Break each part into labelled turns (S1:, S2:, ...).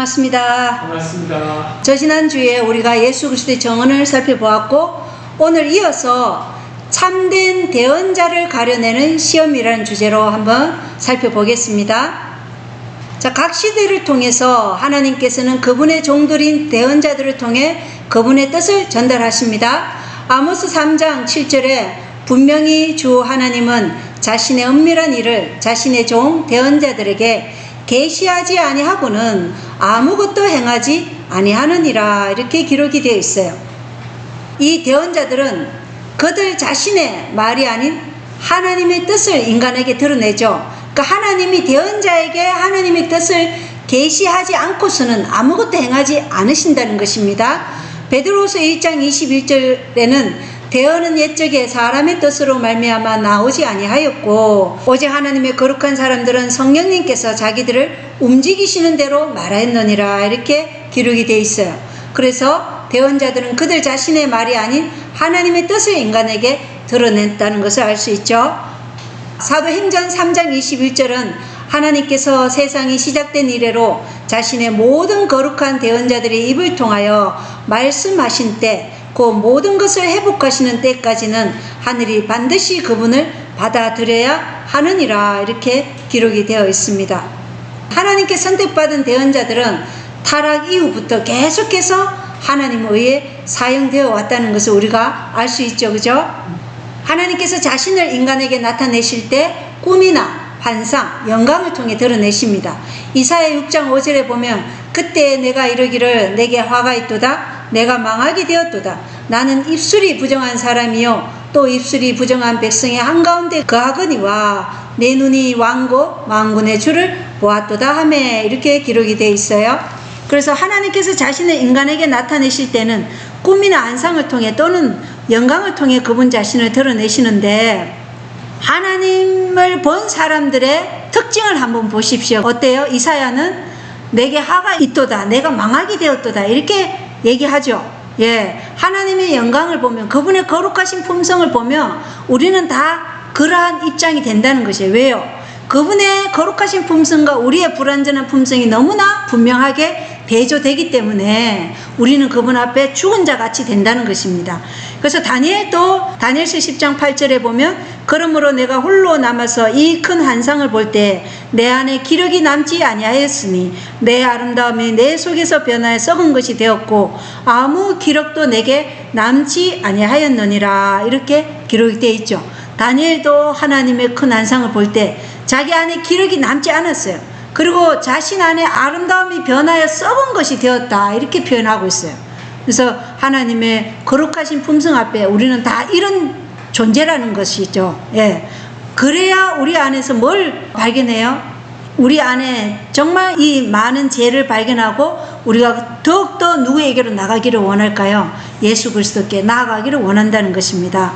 S1: 반갑습니다.
S2: 반갑습니다.
S1: 저 지난주에 우리가 예수 그리스도의 정언을 살펴보았고, 오늘 이어서 참된 대언자를 가려내는 시험이라는 주제로 한번 살펴보겠습니다. 자, 각 시대를 통해서 하나님께서는 그분의 종들인 대언자들을 통해 그분의 뜻을 전달하십니다. 아모스 3장 7절에 분명히 주 하나님은 자신의 은밀한 일을 자신의 종 대언자들에게 계시하지 아니하고는 아무것도 행하지 아니하느니라, 이렇게 기록이 되어 있어요. 이 대언자들은 그들 자신의 말이 아닌 하나님의 뜻을 인간에게 드러내죠. 그러니까 하나님이 대언자에게 하나님의 뜻을 계시하지 않고서는 아무것도 행하지 않으신다는 것입니다. 베드로후서 1장 21절에는 대언은 옛적에 사람의 뜻으로 말미암아 나오지 아니하였고 오직 하나님의 거룩한 사람들은 성령님께서 자기들을 움직이시는 대로 말하였느니라, 이렇게 기록이 되어 있어요. 그래서 대언자들은 그들 자신의 말이 아닌 하나님의 뜻을 인간에게 드러냈다는 것을 알 수 있죠. 사도행전 3장 21절은 하나님께서 세상이 시작된 이래로 자신의 모든 거룩한 대언자들의 입을 통하여 말씀하신 때, 그 모든 것을 회복하시는 때까지는 하늘이 반드시 그분을 받아들여야 하느니라, 이렇게 기록이 되어 있습니다. 하나님께 선택받은 대언자들은 타락 이후부터 계속해서 하나님에 의해 사용되어 왔다는 것을 우리가 알 수 있죠. 그죠? 하나님께서 자신을 인간에게 나타내실 때 꿈이나 환상, 영감을 통해 드러내십니다. 이사야 6장 5절에 보면 그때 내가 이르기를 내게 화가 있도다, 내가 망하게 되었도다. 나는 입술이 부정한 사람이요 또 입술이 부정한 백성의 한가운데 거하거니와 내 눈이 왕고 만군의 주를 보았도다 하매, 이렇게 기록이 되어 있어요. 그래서 하나님께서 자신을 인간에게 나타내실 때는 꿈이나 환상을 통해 또는 영광을 통해 그분 자신을 드러내시는데, 하나님을 본 사람들의 특징을 한번 보십시오. 어때요? 이사야는 내게 화가 있도다, 내가 망하게 되었도다, 이렇게 얘기하죠. 하나님의 영광을 보면, 그분의 거룩하신 품성을 보면 우리는 다 그러한 입장이 된다는 것이에요. 왜요? 그분의 거룩하신 품성과 우리의 불완전한 품성이 너무나 분명하게 대조되기 때문에 우리는 그분 앞에 죽은 자 같이 된다는 것입니다. 그래서 다니엘서 10장 8절에 보면 그러므로 내가 홀로 남아서 이 큰 환상을 볼 때 내 안에 기력이 남지 아니하였으니 내 아름다움이 내 속에서 변하여 썩은 것이 되었고 아무 기력도 내게 남지 아니하였느니라, 이렇게 기록이 되어 있죠. 다니엘도 하나님의 큰 환상을 볼 때 자기 안에 기력이 남지 않았어요. 그리고 자신 안에 아름다움이 변하여 썩은 것이 되었다, 이렇게 표현하고 있어요. 그래서 하나님의 거룩하신 품성 앞에 우리는 다 이런 존재라는 것이죠. 그래야 우리 안에서 뭘 발견해요? 우리 안에 정말 이 많은 죄를 발견하고 우리가 더욱더 누구에게로 나가기를 원할까요? 예수 그리스도께 나아가기를 원한다는 것입니다.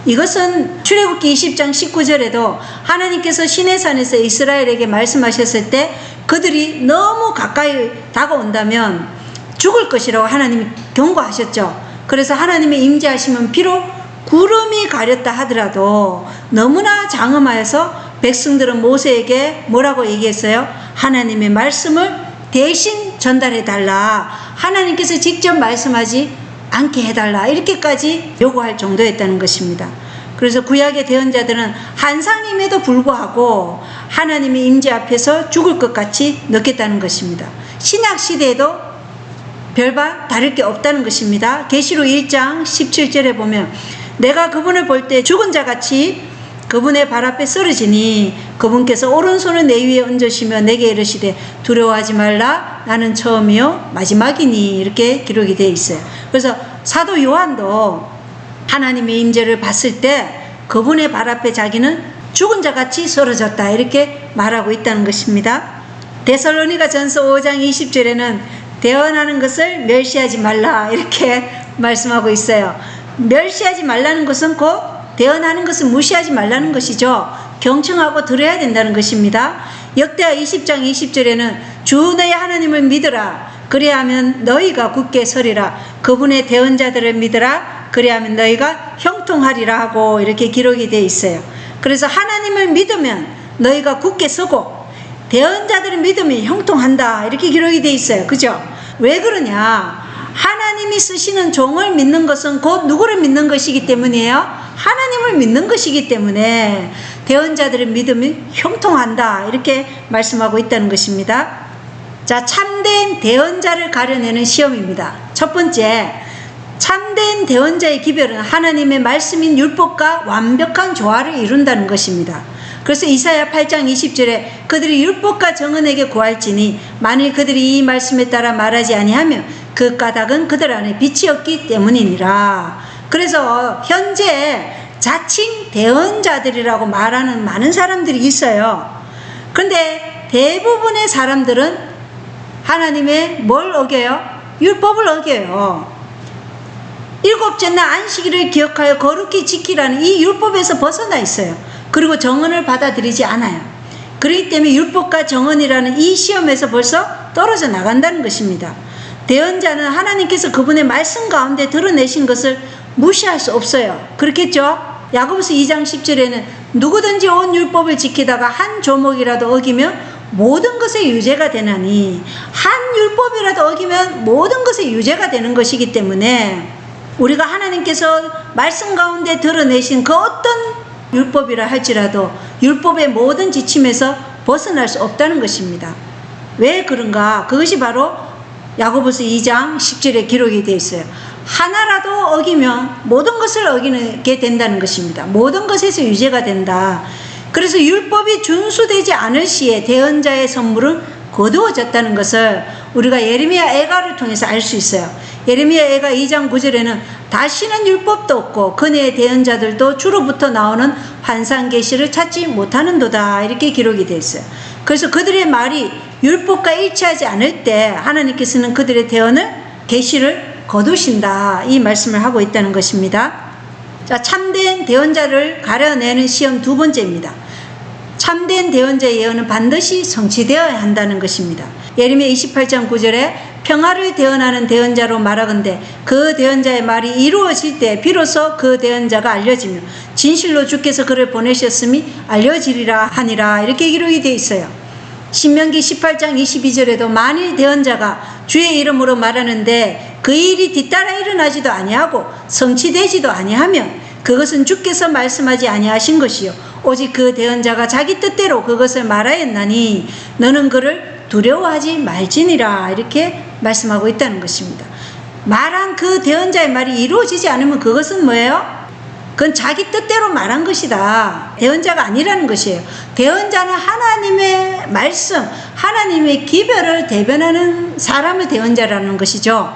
S1: 이것은 출애굽기 20장 19절에도 하나님께서 시내산에서 이스라엘에게 말씀하셨을 때 그들이 너무 가까이 다가온다면 죽을 것이라고 하나님이 경고하셨죠. 그래서 하나님의 임재하심은 비록 구름이 가렸다 하더라도 너무나 장엄하여서 백성들은 모세에게 뭐라고 얘기했어요? 하나님의 말씀을 대신 전달해 달라, 하나님께서 직접 말씀하지 않게 해달라, 이렇게까지 요구할 정도였다는 것입니다. 그래서 구약의 대언자들은 환상임에도 불구하고 하나님의 임재 앞에서 죽을 것 같이 느꼈다는 것입니다. 신약 시대에도 별반 다를 게 없다는 것입니다. 계시록 1장 17절에 보면 내가 그분을 볼 때 죽은 자 같이 그분의 발 앞에 쓰러지니 그분께서 오른손을 내 위에 얹으시며 내게 이르시되 두려워하지 말라, 나는 처음이요 마지막이니, 이렇게 기록이 되어 있어요. 그래서 사도 요한도 하나님의 임재를 봤을 때 그분의 발 앞에 자기는 죽은 자 같이 쓰러졌다, 이렇게 말하고 있다는 것입니다. 데살로니가 전서 5장 20절에는 대언하는 것을 멸시하지 말라, 이렇게 말씀하고 있어요. 멸시하지 말라는 것은 곧 대언하는 것을 무시하지 말라는 것이죠. 경청하고 들어야 된다는 것입니다. 역대하 20장 20절에는 주 너희 하나님을 믿으라, 그리하면 너희가 굳게 서리라, 그분의 대언자들을 믿으라, 그리하면 너희가 형통하리라 하고, 이렇게 기록이 되어 있어요. 그래서 하나님을 믿으면 너희가 굳게 서고 대언자들의 믿음이 형통한다 이렇게 기록이 되어 있어요. 그죠? 왜 그러냐? 하나님이 쓰시는 종을 믿는 것은 곧 누구를 믿는 것이기 때문이에요? 하나님을 믿는 것이기 때문에 대언자들의 믿음이 형통한다 이렇게 말씀하고 있다는 것입니다. 자, 참된 대언자를 가려내는 시험입니다. 첫 번째, 참된 대언자의 기별은 하나님의 말씀인 율법과 완벽한 조화를 이룬다는 것입니다. 그래서 이사야 8장 20절에 그들이 율법과 정언에게 구할지니 만일 그들이 이 말씀에 따라 말하지 아니하면 그 까닭은 그들 안에 빛이 없기 때문이니라. 그래서 현재 자칭 대언자들이라고 말하는 많은 사람들이 있어요. 그런데 대부분의 사람들은 하나님의 뭘 어겨요? 율법을 어겨요. 일곱째 날 안식일을 기억하여 거룩히 지키라는 이 율법에서 벗어나 있어요. 그리고 정언을 받아들이지 않아요. 그렇기 때문에 율법과 정언이라는 이 시험에서 벌써 떨어져 나간다는 것입니다. 대언자는 하나님께서 그분의 말씀 가운데 드러내신 것을 무시할 수 없어요. 그렇겠죠? 야고보서 2장 10절에는 누구든지 온 율법을 지키다가 한 조목이라도 어기면 모든 것에 유죄가 되나니, 한 율법이라도 어기면 모든 것에 유죄가 되는 것이기 때문에 우리가 하나님께서 말씀 가운데 드러내신 그 어떤 율법이라 할지라도 율법의 모든 지침에서 벗어날 수 없다는 것입니다. 왜 그런가? 그것이 바로 야고보서 2장 10절에 기록이 되어 있어요. 하나라도 어기면 모든 것을 어기게 된다는 것입니다. 모든 것에서 유죄가 된다. 그래서 율법이 준수되지 않을 시에 대언자의 선물은 거두어졌다는 것을 우리가 예레미야 애가를 통해서 알 수 있어요. 예레미야 애가 2장 9절에는 다시는 율법도 없고 그네의 대언자들도 주로부터 나오는 환상 계시를 찾지 못하는도다 이렇게 기록이 되어 있어요. 그래서 그들의 말이 율법과 일치하지 않을 때 하나님께서는 그들의 대언을 계시를 거두신다 이 말씀을 하고 있다는 것입니다. 자, 참된 대언자를 가려내는 시험 두 번째입니다. 참된 대언자의 예언은 반드시 성취되어야 한다는 것입니다. 예레미야 28장 9절에 평화를 대언하는 대언자로 말하건대 그 대언자의 말이 이루어질 때 비로소 그 대언자가 알려지며 진실로 주께서 그를 보내셨음이 알려지리라 하니라 이렇게 기록이 되어 있어요. 신명기 18장 22절에도 만일 대언자가 주의 이름으로 말하는데 그 일이 뒤따라 일어나지도 아니하고 성취되지도 아니하면 그것은 주께서 말씀하지 아니하신 것이요 오직 그 대언자가 자기 뜻대로 그것을 말하였나니 너는 그를 두려워하지 말지니라 이렇게 말씀하고 있다는 것입니다. 말한 그 대언자의 말이 이루어지지 않으면 그것은 뭐예요? 그건 자기 뜻대로 말한 것이다. 대언자가 아니라는 것이에요. 대언자는 하나님의 말씀, 하나님의 기별을 대변하는 사람을 대언자라는 것이죠.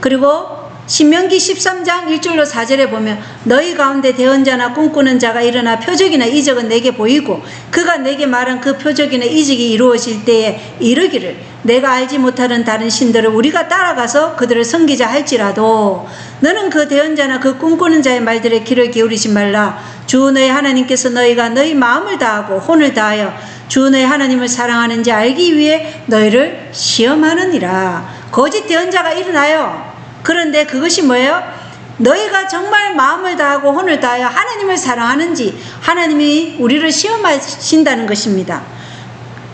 S1: 그리고 신명기 13장 1절로 4절에 보면 너희 가운데 대언자나 꿈꾸는 자가 일어나 표적이나 이적은 내게 보이고 그가 내게 말한 그 표적이나 이적이 이루어질 때에 이르기를 내가 알지 못하는 다른 신들을 우리가 따라가서 그들을 섬기자 할지라도 너는 그 대언자나 그 꿈꾸는 자의 말들에 귀를 기울이지 말라. 주 너희 하나님께서 너희가 너희 마음을 다하고 혼을 다하여 주 너희 하나님을 사랑하는지 알기 위해 너희를 시험하느니라. 거짓 대언자가 일어나요. 그런데 그것이 뭐예요? 너희가 정말 마음을 다하고 혼을 다하여 하나님을 사랑하는지 하나님이 우리를 시험하신다는 것입니다.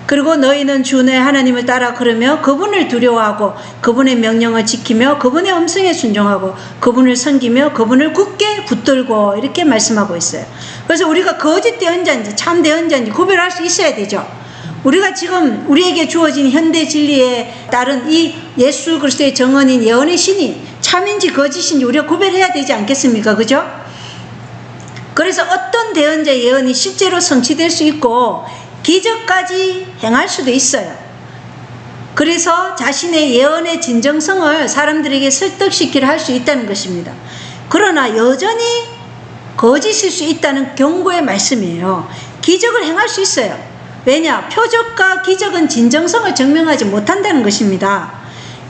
S1: 그리고 너희는 주 너희 하나님을 따라 걸으며 그분을 두려워하고 그분의 명령을 지키며 그분의 음성에 순종하고 그분을 섬기며 그분을 굳게 붙들고 이렇게 말씀하고 있어요. 그래서 우리가 거짓 대언자인지 참 대언자인지 구별할 수 있어야 되죠. 우리가 지금 우리에게 주어진 현대 진리에 따른 이 예수 그리스도의 정언인 예언의 신이 참인지 거짓인지 우리가 구별해야 되지 않겠습니까? 그죠? 그래서 어떤 대언자의 예언이 실제로 성취될 수 있고 기적까지 행할 수도 있어요. 그래서 자신의 예언의 진정성을 사람들에게 설득시키려 할 수 있다는 것입니다. 그러나 여전히 거짓일 수 있다는 경고의 말씀이에요. 기적을 행할 수 있어요. 왜냐? 표적과 기적은 진정성을 증명하지 못한다는 것입니다.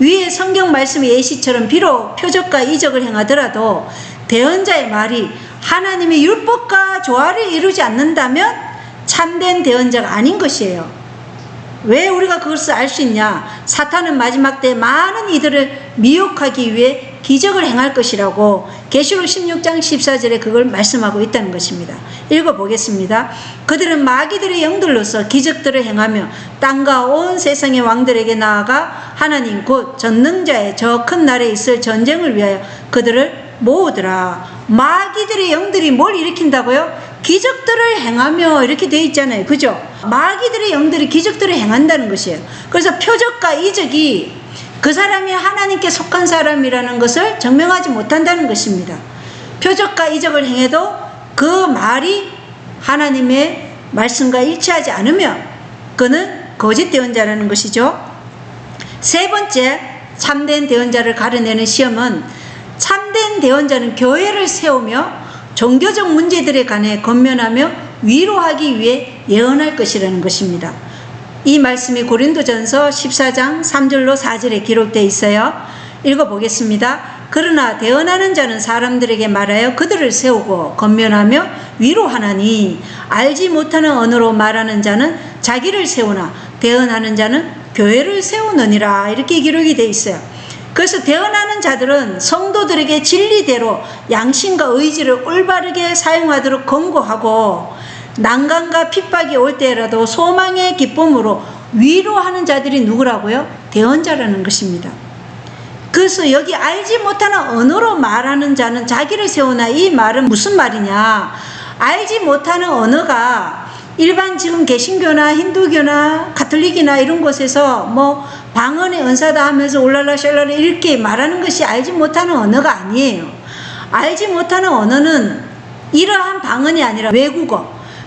S1: 위에 성경 말씀의 예시처럼 비록 표적과 이적을 행하더라도 대언자의 말이 하나님의 율법과 조화를 이루지 않는다면 참된 대언자가 아닌 것이에요. 왜 우리가 그것을 알 수 있냐? 사탄은 마지막 때 많은 이들을 미혹하기 위해 기적을 행할 것이라고 계시록 16장 14절에 그걸 말씀하고 있다는 것입니다. 읽어보겠습니다. 그들은 마귀들의 영들로서 기적들을 행하며 땅과 온 세상의 왕들에게 나아가 하나님 곧 전능자의 저 큰 날에 있을 전쟁을 위하여 그들을 모으더라. 마귀들의 영들이 뭘 일으킨다고요? 기적들을 행하며 이렇게 되어 있잖아요. 그죠? 마귀들의 영들이 기적들을 행한다는 것이에요. 그래서 표적과 이적이 그 사람이 하나님께 속한 사람이라는 것을 증명하지 못한다는 것입니다. 표적과 이적을 행해도 그 말이 하나님의 말씀과 일치하지 않으면 그는 거짓 대언자라는 것이죠. 세 번째, 참된 대언자를 가려내는 시험은 참된 대언자는 교회를 세우며 종교적 문제들에 관해 권면하며 위로하기 위해 예언할 것이라는 것입니다. 이 말씀이 고린도전서 14장 3절로 4절에 기록되어 있어요. 읽어보겠습니다. 그러나 대언하는 자는 사람들에게 말하여 그들을 세우고 권면하며 위로하나니 알지 못하는 언어로 말하는 자는 자기를 세우나 대언하는 자는 교회를 세우느니라. 이렇게 기록이 되어 있어요. 그래서 대언하는 자들은 성도들에게 진리대로 양심과 의지를 올바르게 사용하도록 권고하고 난관과 핍박이 올 때라도 소망의 기쁨으로 위로하는 자들이 누구라고요? 대언자라는 것입니다. 그래서 여기 알지 못하는 언어로 말하는 자는 자기를 세우나, 이 말은 무슨 말이냐? 알지 못하는 언어가 일반 지금 개신교나 힌두교나 가톨릭이나 이런 곳에서 뭐 방언의 은사다 하면서 올랄라 샬랄라 이렇게 말하는 것이 알지 못하는 언어가 아니에요. 알지 못하는 언어는 이러한 방언이 아니라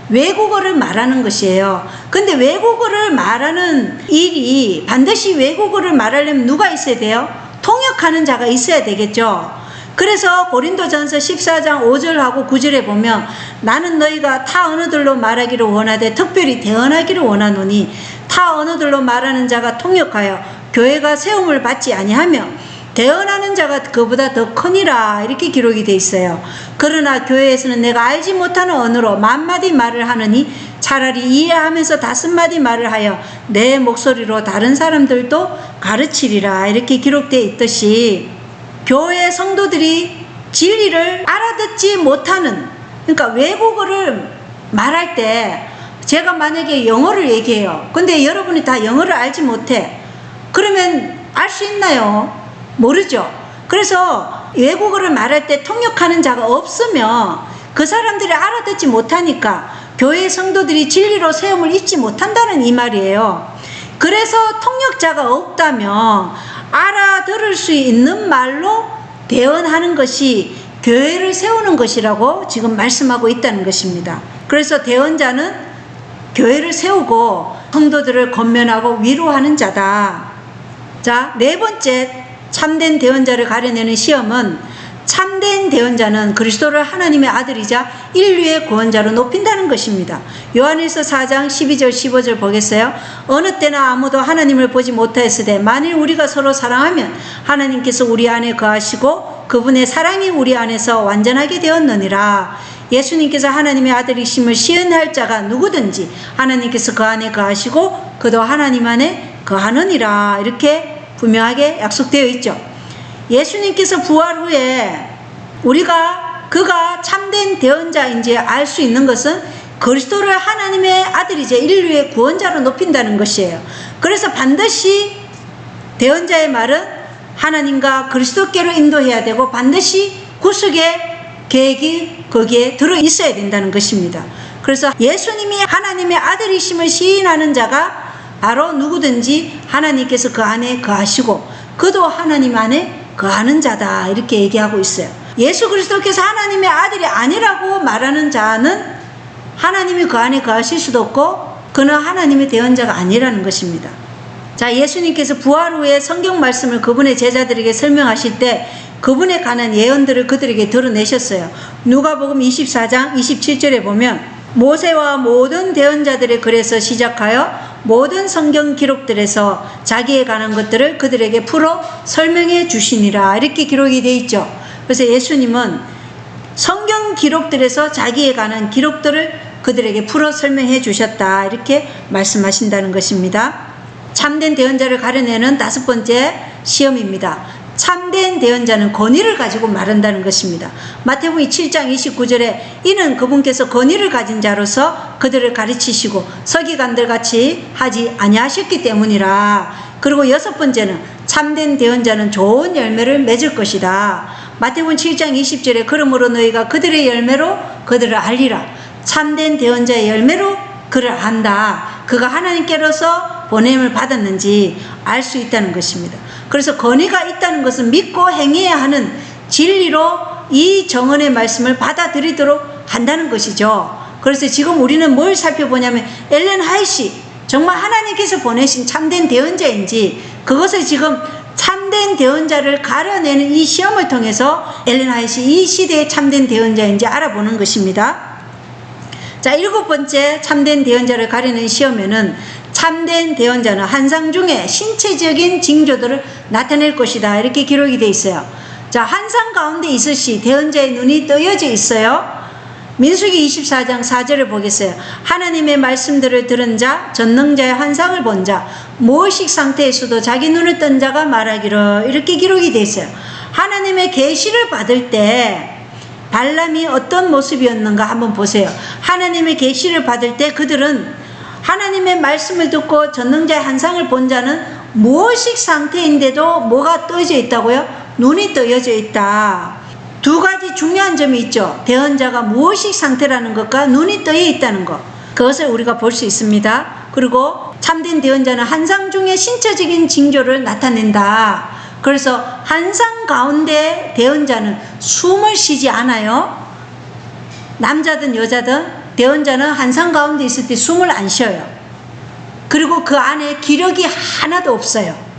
S1: 외국어를 말하는 것이에요. 근데 외국어를 말하는 일이 반드시 외국어를 말하려면 누가 있어야 돼요? 통역하는 자가 있어야 되겠죠. 그래서 고린도전서 14장 5절하고 9절에 보면 나는 너희가 타 언어들로 말하기를 원하되 특별히 대언하기를 원하노니 타 언어들로 말하는 자가 통역하여 교회가 세움을 받지 아니하며 대언하는 자가 그보다 더 크니라. 이렇게 기록이 되어 있어요. 그러나 교회에서는 내가 알지 못하는 언어로 만마디 말을 하느니 차라리 이해하면서 5마디 말을 하여 내 목소리로 다른 사람들도 가르치리라. 이렇게 기록되어 있듯이 교회 성도들이 진리를 알아듣지 못하는, 그러니까 외국어를 말할 때 제가 만약에 영어를 얘기해요. 근데 여러분이 다 영어를 알지 못해. 그러면 알 수 있나요? 모르죠. 그래서 외국어를 말할 때 통역하는 자가 없으면 그 사람들이 알아듣지 못하니까 교회 성도들이 진리로 세움을 잊지 못한다는 이 말이에요. 그래서 통역자가 없다면 알아들을 수 있는 말로 대언하는 것이 교회를 세우는 것이라고 지금 말씀하고 있다는 것입니다. 그래서 대언자는 교회를 세우고 성도들을 권면하고 위로하는 자다. 자, 네 번째 참된 대언자를 가려내는 시험은 참된 대언자는 그리스도를 하나님의 아들이자 인류의 구원자로 높인다는 것입니다. 요한일서 4장 12절 15절 보겠어요. 어느 때나 아무도 하나님을 보지 못하였으되 만일 우리가 서로 사랑하면 하나님께서 우리 안에 거하시고 그분의 사랑이 우리 안에서 완전하게 되었느니라. 예수님께서 하나님의 아들이심을 시인할 자가 누구든지 하나님께서 그 안에 거하시고 그도 하나님 안에 거하느니라. 이렇게 분명하게 약속되어 있죠. 예수님께서 부활 후에 그가 참된 대언자인지 알 수 있는 것은 그리스도를 하나님의 아들이자 인류의 구원자로 높인다는 것이에요. 그래서 반드시 대언자의 말은 하나님과 그리스도께로 인도해야 되고 반드시 구속의 계획이 거기에 들어 있어야 된다는 것입니다. 그래서 예수님이 하나님의 아들이심을 시인하는 자가 바로 누구든지 하나님께서 그 안에 거하시고 그도 하나님 안에 거하는 자다. 이렇게 얘기하고 있어요. 예수 그리스도께서 하나님의 아들이 아니라고 말하는 자는 하나님이 그 안에 거하실 수도 없고 그는 하나님의 대언자가 아니라는 것입니다. 자, 예수님께서 부활 후에 성경 말씀을 그분의 제자들에게 설명하실 때 그분에 관한 예언들을 그들에게 드러내셨어요. 누가복음 24장 27절에 보면 모세와 모든 대언자들의 글에서 시작하여 모든 성경 기록들에서 자기에 관한 것들을 그들에게 풀어 설명해 주시니라. 이렇게 기록이 되어 있죠. 그래서 예수님은 성경 기록들에서 자기에 관한 기록들을 그들에게 풀어 설명해 주셨다. 이렇게 말씀하신다는 것입니다. 참된 대언자를 가려내는 5번째 시험입니다. 참된 대언자는 권위를 가지고 말한다는 것입니다. 마태복음 7장 29절에 이는 그분께서 권위를 가진 자로서 그들을 가르치시고 서기관들 같이 하지 아니하셨기 때문이라. 그리고 6번째는 참된 대언자는 좋은 열매를 맺을 것이다. 마태복음 7장 20절에 그러므로 너희가 그들의 열매로 그들을 알리라. 참된 대언자의 열매로 그를 안다. 그가 하나님께로서 보냄을 받았는지 알 수 있다는 것입니다. 그래서 권위가 있다는 것은 믿고 행해야 하는 진리로 이 정언의 말씀을 받아들이도록 한다는 것이죠. 그래서 지금 우리는 뭘 살펴보냐면 엘렌 화이트 정말 하나님께서 보내신 참된 대언자인지 그것을 지금 참된 대언자를 가려내는 이 시험을 통해서 엘렌 화이트 이 시대의 참된 대언자인지 알아보는 것입니다. 자, 7번째 참된 대언자를 가리는 시험에는 참된 대언자는 환상 중에 신체적인 징조들을 나타낼 것이다. 이렇게 기록이 되어 있어요. 자, 환상 가운데 있으시 대언자의 눈이 떠여져 있어요. 민수기 24장 4절을 보겠어요. 하나님의 말씀들을 들은 자, 전능자의 환상을 본 자, 무의식 상태에서도 자기 눈을 뜬 자가 말하기를 이렇게 기록이 되어 있어요. 하나님의 계시를 받을 때 발람이 어떤 모습이었는가 한번 보세요. 하나님의 계시를 받을 때 그들은 하나님의 말씀을 듣고 전능자의 환상을 본 자는 무의식 상태인데도 뭐가 떠져 있다고요? 눈이 떠여져 있다. 두 가지 중요한 점이 있죠. 대언자가 무의식 상태라는 것과 눈이 떠여 있다는 것. 그것을 우리가 볼 수 있습니다. 그리고 참된 대언자는 환상 중에 신체적인 징조를 나타낸다. 그래서 환상 가운데 대언자는 숨을 쉬지 않아요. 남자든 여자든 대언자는 환상 가운데 있을 때 숨을 안 쉬어요. 그리고 그 안에 기력이 하나도 없어요.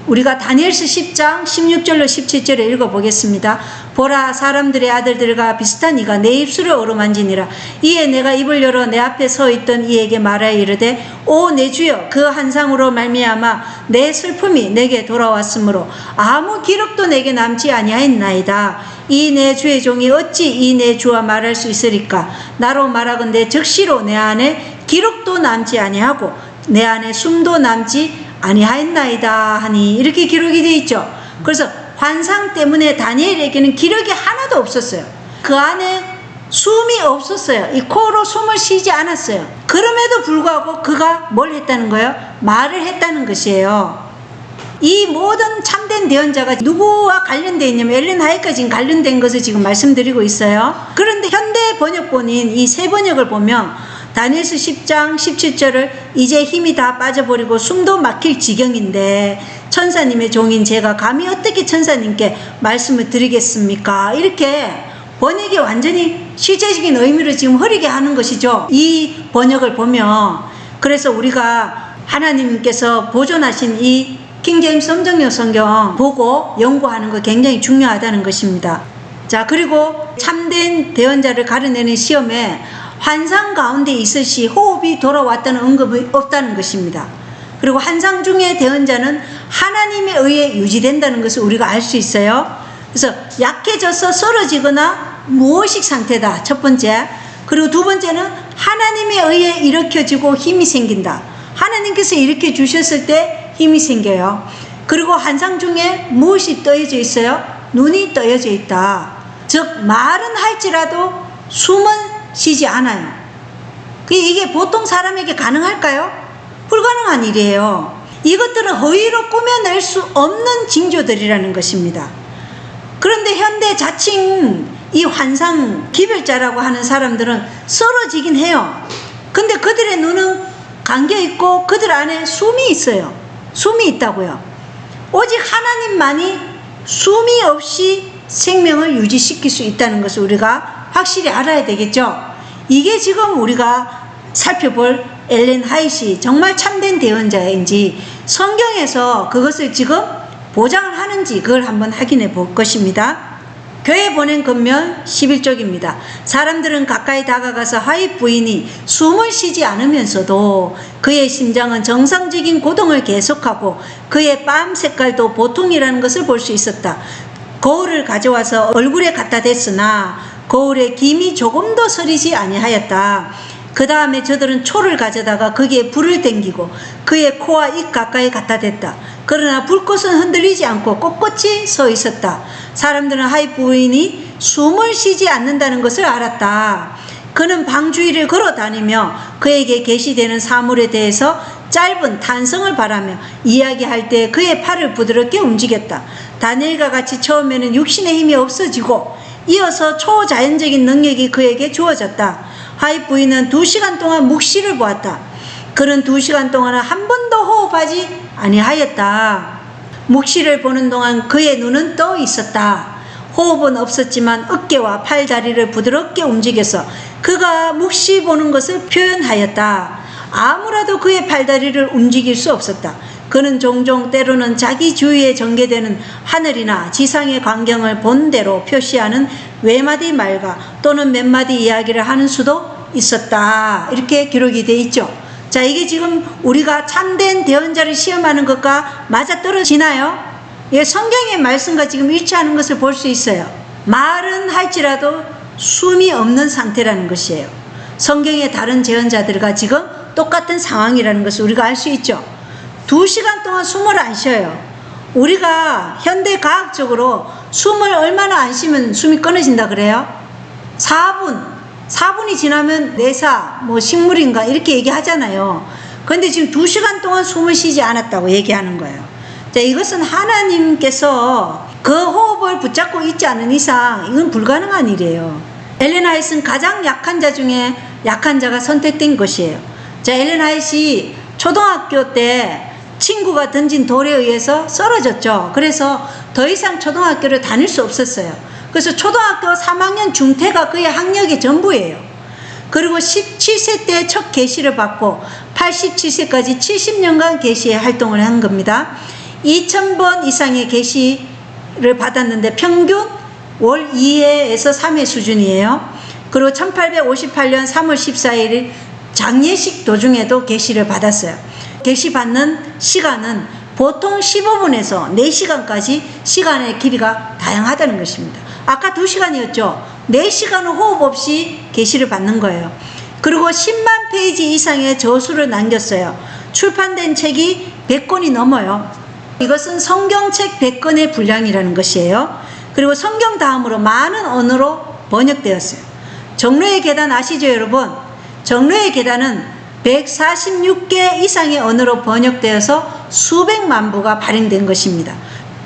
S1: 우리가 다니엘서 10장 16절로 17절에 읽어보겠습니다. 보라, 사람들의 아들들과 비슷한 이가 내 입술을 어루만지니라. 이에 내가 입을 열어 내 앞에 서 있던 이에게 말하여 이르되 오 내 주여, 그 환상으로 말미암아 내 슬픔이 내게 돌아왔으므로 아무 기록도 내게 남지 아니하였나이다. 이 내 주의 종이 어찌 이 내 주와 말할 수 있으리까? 나로 말하건대 즉시로 내 안에 기록도 남지 아니하고 내 안에 숨도 남지 아니하였나이다 하니 이렇게 기록이 되어 있죠. 그래서 환상 때문에 다니엘에게는 기력이 하나도 없었어요. 그 안에 숨이 없었어요. 이 코로 숨을 쉬지 않았어요. 그럼에도 불구하고 그가 뭘 했다는 거예요? 말을 했다는 것이에요. 이 모든 참된 대언자가 누구와 관련되어 있냐면 엘렌 화이트가 지금 관련된 것을 지금 말씀드리고 있어요. 그런데 현대 번역본인 이 세 번역을 보면 다니엘서 10장 17절을 이제 힘이 다 빠져버리고 숨도 막힐 지경인데 천사님의 종인 제가 감히 어떻게 천사님께 말씀을 드리겠습니까? 이렇게 번역이 완전히 실제적인 의미를 지금 흐리게 하는 것이죠. 이 번역을 보면 그래서 우리가 하나님께서 보존하신 이 킹제임스 성정역 성경 보고 연구하는 거 굉장히 중요하다는 것입니다. 자, 그리고 참된 대언자를 가려내는 시험에 환상 가운데 있으시 호흡이 돌아왔다는 언급이 없다는 것입니다. 그리고 환상 중에 대언자는 하나님에 의해 유지된다는 것을 우리가 알 수 있어요. 그래서 약해져서 쓰러지거나 무의식 상태다. 첫 번째. 그리고 두 번째는 하나님에 의해 일으켜지고 힘이 생긴다. 하나님께서 일으켜 주셨을 때 힘이 생겨요. 그리고 환상 중에 무엇이 떠여져 있어요? 눈이 떠여져 있다. 즉 말은 할지라도 숨은 쉬지 않아요. 이게 보통 사람에게 가능할까요? 불가능한 일이에요. 이것들은 허위로 꾸며낼 수 없는 징조들이라는 것입니다. 그런데 현대 자칭 이 환상 기별자라고 하는 사람들은 쓰러지긴 해요. 근데 그들의 눈은 감겨있고 그들 안에 숨이 있어요. 숨이 있다고요. 오직 하나님만이 숨이 없이 생명을 유지시킬 수 있다는 것을 우리가 확실히 알아야 되겠죠. 이게 지금 우리가 살펴볼 엘렌 화이트 정말 참된 대언자인지 성경에서 그것을 지금 보장을 하는지 그걸 한번 확인해 볼 것입니다. 교회 보낸 겉면 11쪽입니다. 사람들은 가까이 다가가서 화이트 부인이 숨을 쉬지 않으면서도 그의 심장은 정상적인 고동을 계속하고 그의 뺨 색깔도 보통이라는 것을 볼 수 있었다. 거울을 가져와서 얼굴에 갖다 댔으나 거울에 김이 조금도 서리지 아니하였다. 그 다음에 저들은 초를 가져다가 거기에 불을 땡기고 그의 코와 입 가까이 갖다 댔다. 그러나 불꽃은 흔들리지 않고 꼿꼿이 서 있었다. 사람들은 하입 부인이 숨을 쉬지 않는다는 것을 알았다. 그는 방 주위를 걸어 다니며 그에게 계시되는 사물에 대해서 짧은 탄성을 바라며 이야기할 때 그의 팔을 부드럽게 움직였다. 다니엘과 같이 처음에는 육신의 힘이 없어지고 이어서 초자연적인 능력이 그에게 주어졌다. 하입 부인은 2시간 동안 묵시를 보았다. 그는 2시간 동안은 한 번도 호흡하지 아니하였다. 묵시를 보는 동안 그의 눈은 떠 있었다. 호흡은 없었지만 어깨와 팔, 다리를 부드럽게 움직여서 그가 묵시 보는 것을 표현하였다. 아무라도 그의 팔다리를 움직일 수 없었다. 그는 종종 때로는 자기 주위에 전개되는 하늘이나 지상의 광경을 본대로 표시하는 외마디 말과 또는 몇 마디 이야기를 하는 수도 있었다. 이렇게 기록이 되어 있죠. 자, 이게 지금 우리가 참된 대언자를 시험하는 것과 맞아떨어지나요? 예, 성경의 말씀과 지금 일치하는 것을 볼 수 있어요. 말은 할지라도 숨이 없는 상태라는 것이에요. 성경의 다른 제언자들과 지금 똑같은 상황이라는 것을 우리가 알 수 있죠. 2시간 동안 숨을 안 쉬어요. 우리가 현대 과학적으로 숨을 얼마나 안 쉬면 숨이 끊어진다 그래요? 4분이 지나면 내사, 식물인가 이렇게 얘기하잖아요. 그런데 지금 2시간 동안 숨을 쉬지 않았다고 얘기하는 거예요. 자, 이것은 하나님께서 그 호흡을 붙잡고 있지 않은 이상 이건 불가능한 일이에요. 엘렌 화이트는 가장 약한 자 중에 약한 자가 선택된 것이에요. 자, 엘렌 화이트이 초등학교 때 친구가 던진 돌에 의해서 쓰러졌죠. 그래서 더 이상 초등학교를 다닐 수 없었어요. 그래서 초등학교 3학년 중퇴가 그의 학력의 전부예요. 그리고 17세 때 첫 계시를 받고 87세까지 70년간 계시의 활동을 한 겁니다. 2000번 이상의 계시를 받았는데 평균 월 2회에서 3회 수준이에요. 그리고 1858년 3월 14일 장례식 도중에도 계시를 받았어요. 계시 받는 시간은 보통 15분에서 4시간까지 시간의 길이가 다양하다는 것입니다. 아까 2시간이었죠. 4시간은 호흡 없이 계시를 받는 거예요. 그리고 10만 페이지 이상의 저수를 남겼어요. 출판된 책이 100권이 넘어요. 이것은 성경책 100권의 분량이라는 것이에요. 그리고 성경 다음으로 많은 언어로 번역되었어요. 정로의 계단 아시죠, 여러분? 정로의 계단은 146개 이상의 언어로 번역되어서 수백만 부가 발행된 것입니다.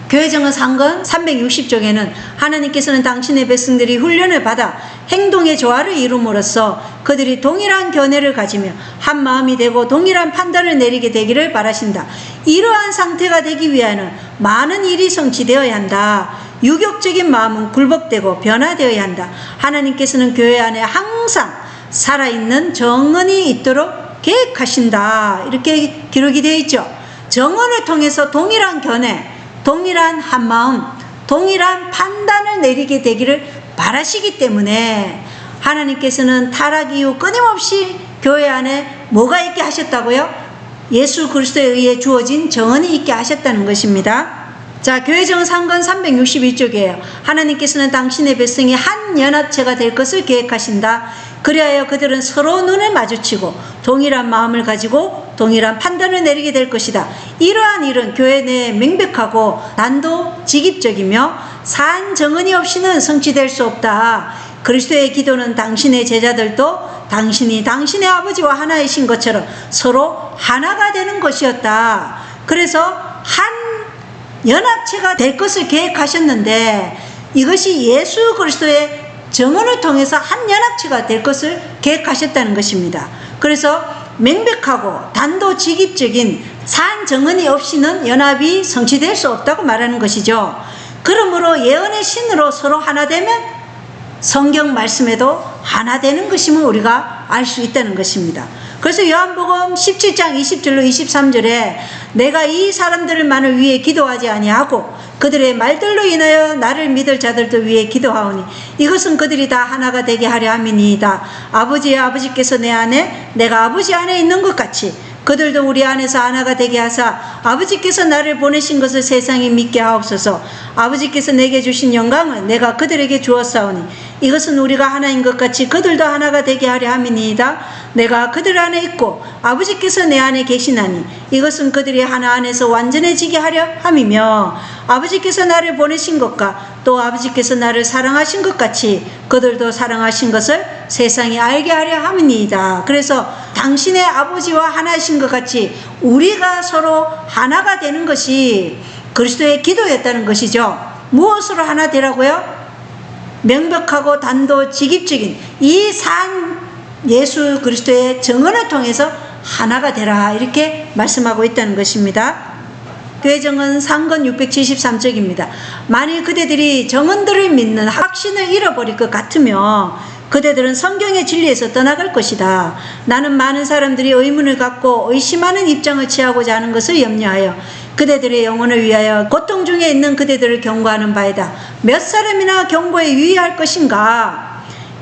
S1: 교회정은 상권 360쪽에는 하나님께서는 당신의 백성들이 훈련을 받아 행동의 조화를 이룸으로써 그들이 동일한 견해를 가지며 한 마음이 되고 동일한 판단을 내리게 되기를 바라신다. 이러한 상태가 되기 위하여는 많은 일이 성취되어야 한다. 유격적인 마음은 굴복되고 변화되어야 한다. 하나님께서는 교회 안에 항상 살아있는 정언이 있도록 계획하신다. 이렇게 기록이 되어 있죠. 정언을 통해서 동일한 견해, 동일한 한마음, 동일한 판단을 내리게 되기를 바라시기 때문에 하나님께서는 타락 이후 끊임없이 교회 안에 뭐가 있게 하셨다고요? 예수 그리스도에 의해 주어진 정언이 있게 하셨다는 것입니다. 자, 교회정은 상권 361쪽이에요. 하나님께서는 당신의 백성이 한 연합체가 될 것을 계획하신다. 그리하여 그들은 서로 눈을 마주치고 동일한 마음을 가지고 동일한 판단을 내리게 될 것이다. 이러한 일은 교회 내에 명백하고 단도직입적이며 산 정언이 없이는 성취될 수 없다. 그리스도의 기도는 당신의 제자들도 당신이 당신의 아버지와 하나이신 것처럼 서로 하나가 되는 것이었다. 그래서 한 연합체가 될 것을 계획하셨는데 이것이 예수 그리스도의 정언을 통해서 한 연합체가 될 것을 계획하셨다는 것입니다. 그래서 명백하고 단도직입적인 산 정언이 없이는 연합이 성취될 수 없다고 말하는 것이죠. 그러므로 예언의 신으로 서로 하나 되면 성경 말씀에도 하나 되는 것임을 우리가 알 수 있다는 것입니다. 그래서 요한복음 17장 20절로 23절에 내가 이 사람들만을 위해 기도하지 아니하고 그들의 말들로 인하여 나를 믿을 자들도 위해 기도하오니 이것은 그들이 다 하나가 되게 하려 함이니이다. 아버지의 아버지께서 내 안에 내가 아버지 안에 있는 것 같이 그들도 우리 안에서 하나가 되게 하사 아버지께서 나를 보내신 것을 세상에 믿게 하옵소서. 아버지께서 내게 주신 영광은 내가 그들에게 주었사오니 이것은 우리가 하나인 것 같이 그들도 하나가 되게 하려 함이니이다. 내가 그들 안에 있고 아버지께서 내 안에 계시나니 이것은 그들이 하나 안에서 완전해지게 하려 함이며 아버지께서 나를 보내신 것과 또 아버지께서 나를 사랑하신 것 같이 그들도 사랑하신 것을 세상에 알게 하려 함이니이다. 그래서 당신의 아버지와 하나이신 것 같이 우리가 서로 하나가 되는 것이 그리스도의 기도였다는 것이죠. 무엇으로 하나 되라고요? 명백하고 단도직입적인 이 산 예수 그리스도의 정언을 통해서 하나가 되라 이렇게 말씀하고 있다는 것입니다. 교회 정언 상권 673쪽입니다. 만일 그대들이 정언들을 믿는 확신을 잃어버릴 것 같으면 그대들은 성경의 진리에서 떠나갈 것이다. 나는 많은 사람들이 의문을 갖고 의심하는 입장을 취하고자 하는 것을 염려하여 그대들의 영혼을 위하여 고통 중에 있는 그대들을 경고하는 바이다. 몇 사람이나 경고에 유의할 것인가?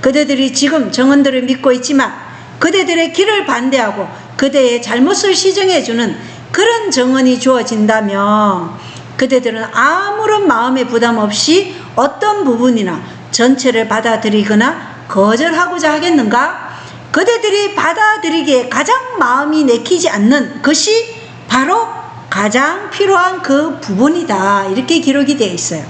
S1: 그대들이 지금 정언들을 믿고 있지만 그대들의 길을 반대하고 그대의 잘못을 시정해주는 그런 정언이 주어진다면 그대들은 아무런 마음의 부담 없이 어떤 부분이나 전체를 받아들이거나 거절하고자 하겠는가? 그대들이 받아들이기에 가장 마음이 내키지 않는 것이 바로 가장 필요한 그 부분이다. 이렇게 기록이 되어 있어요.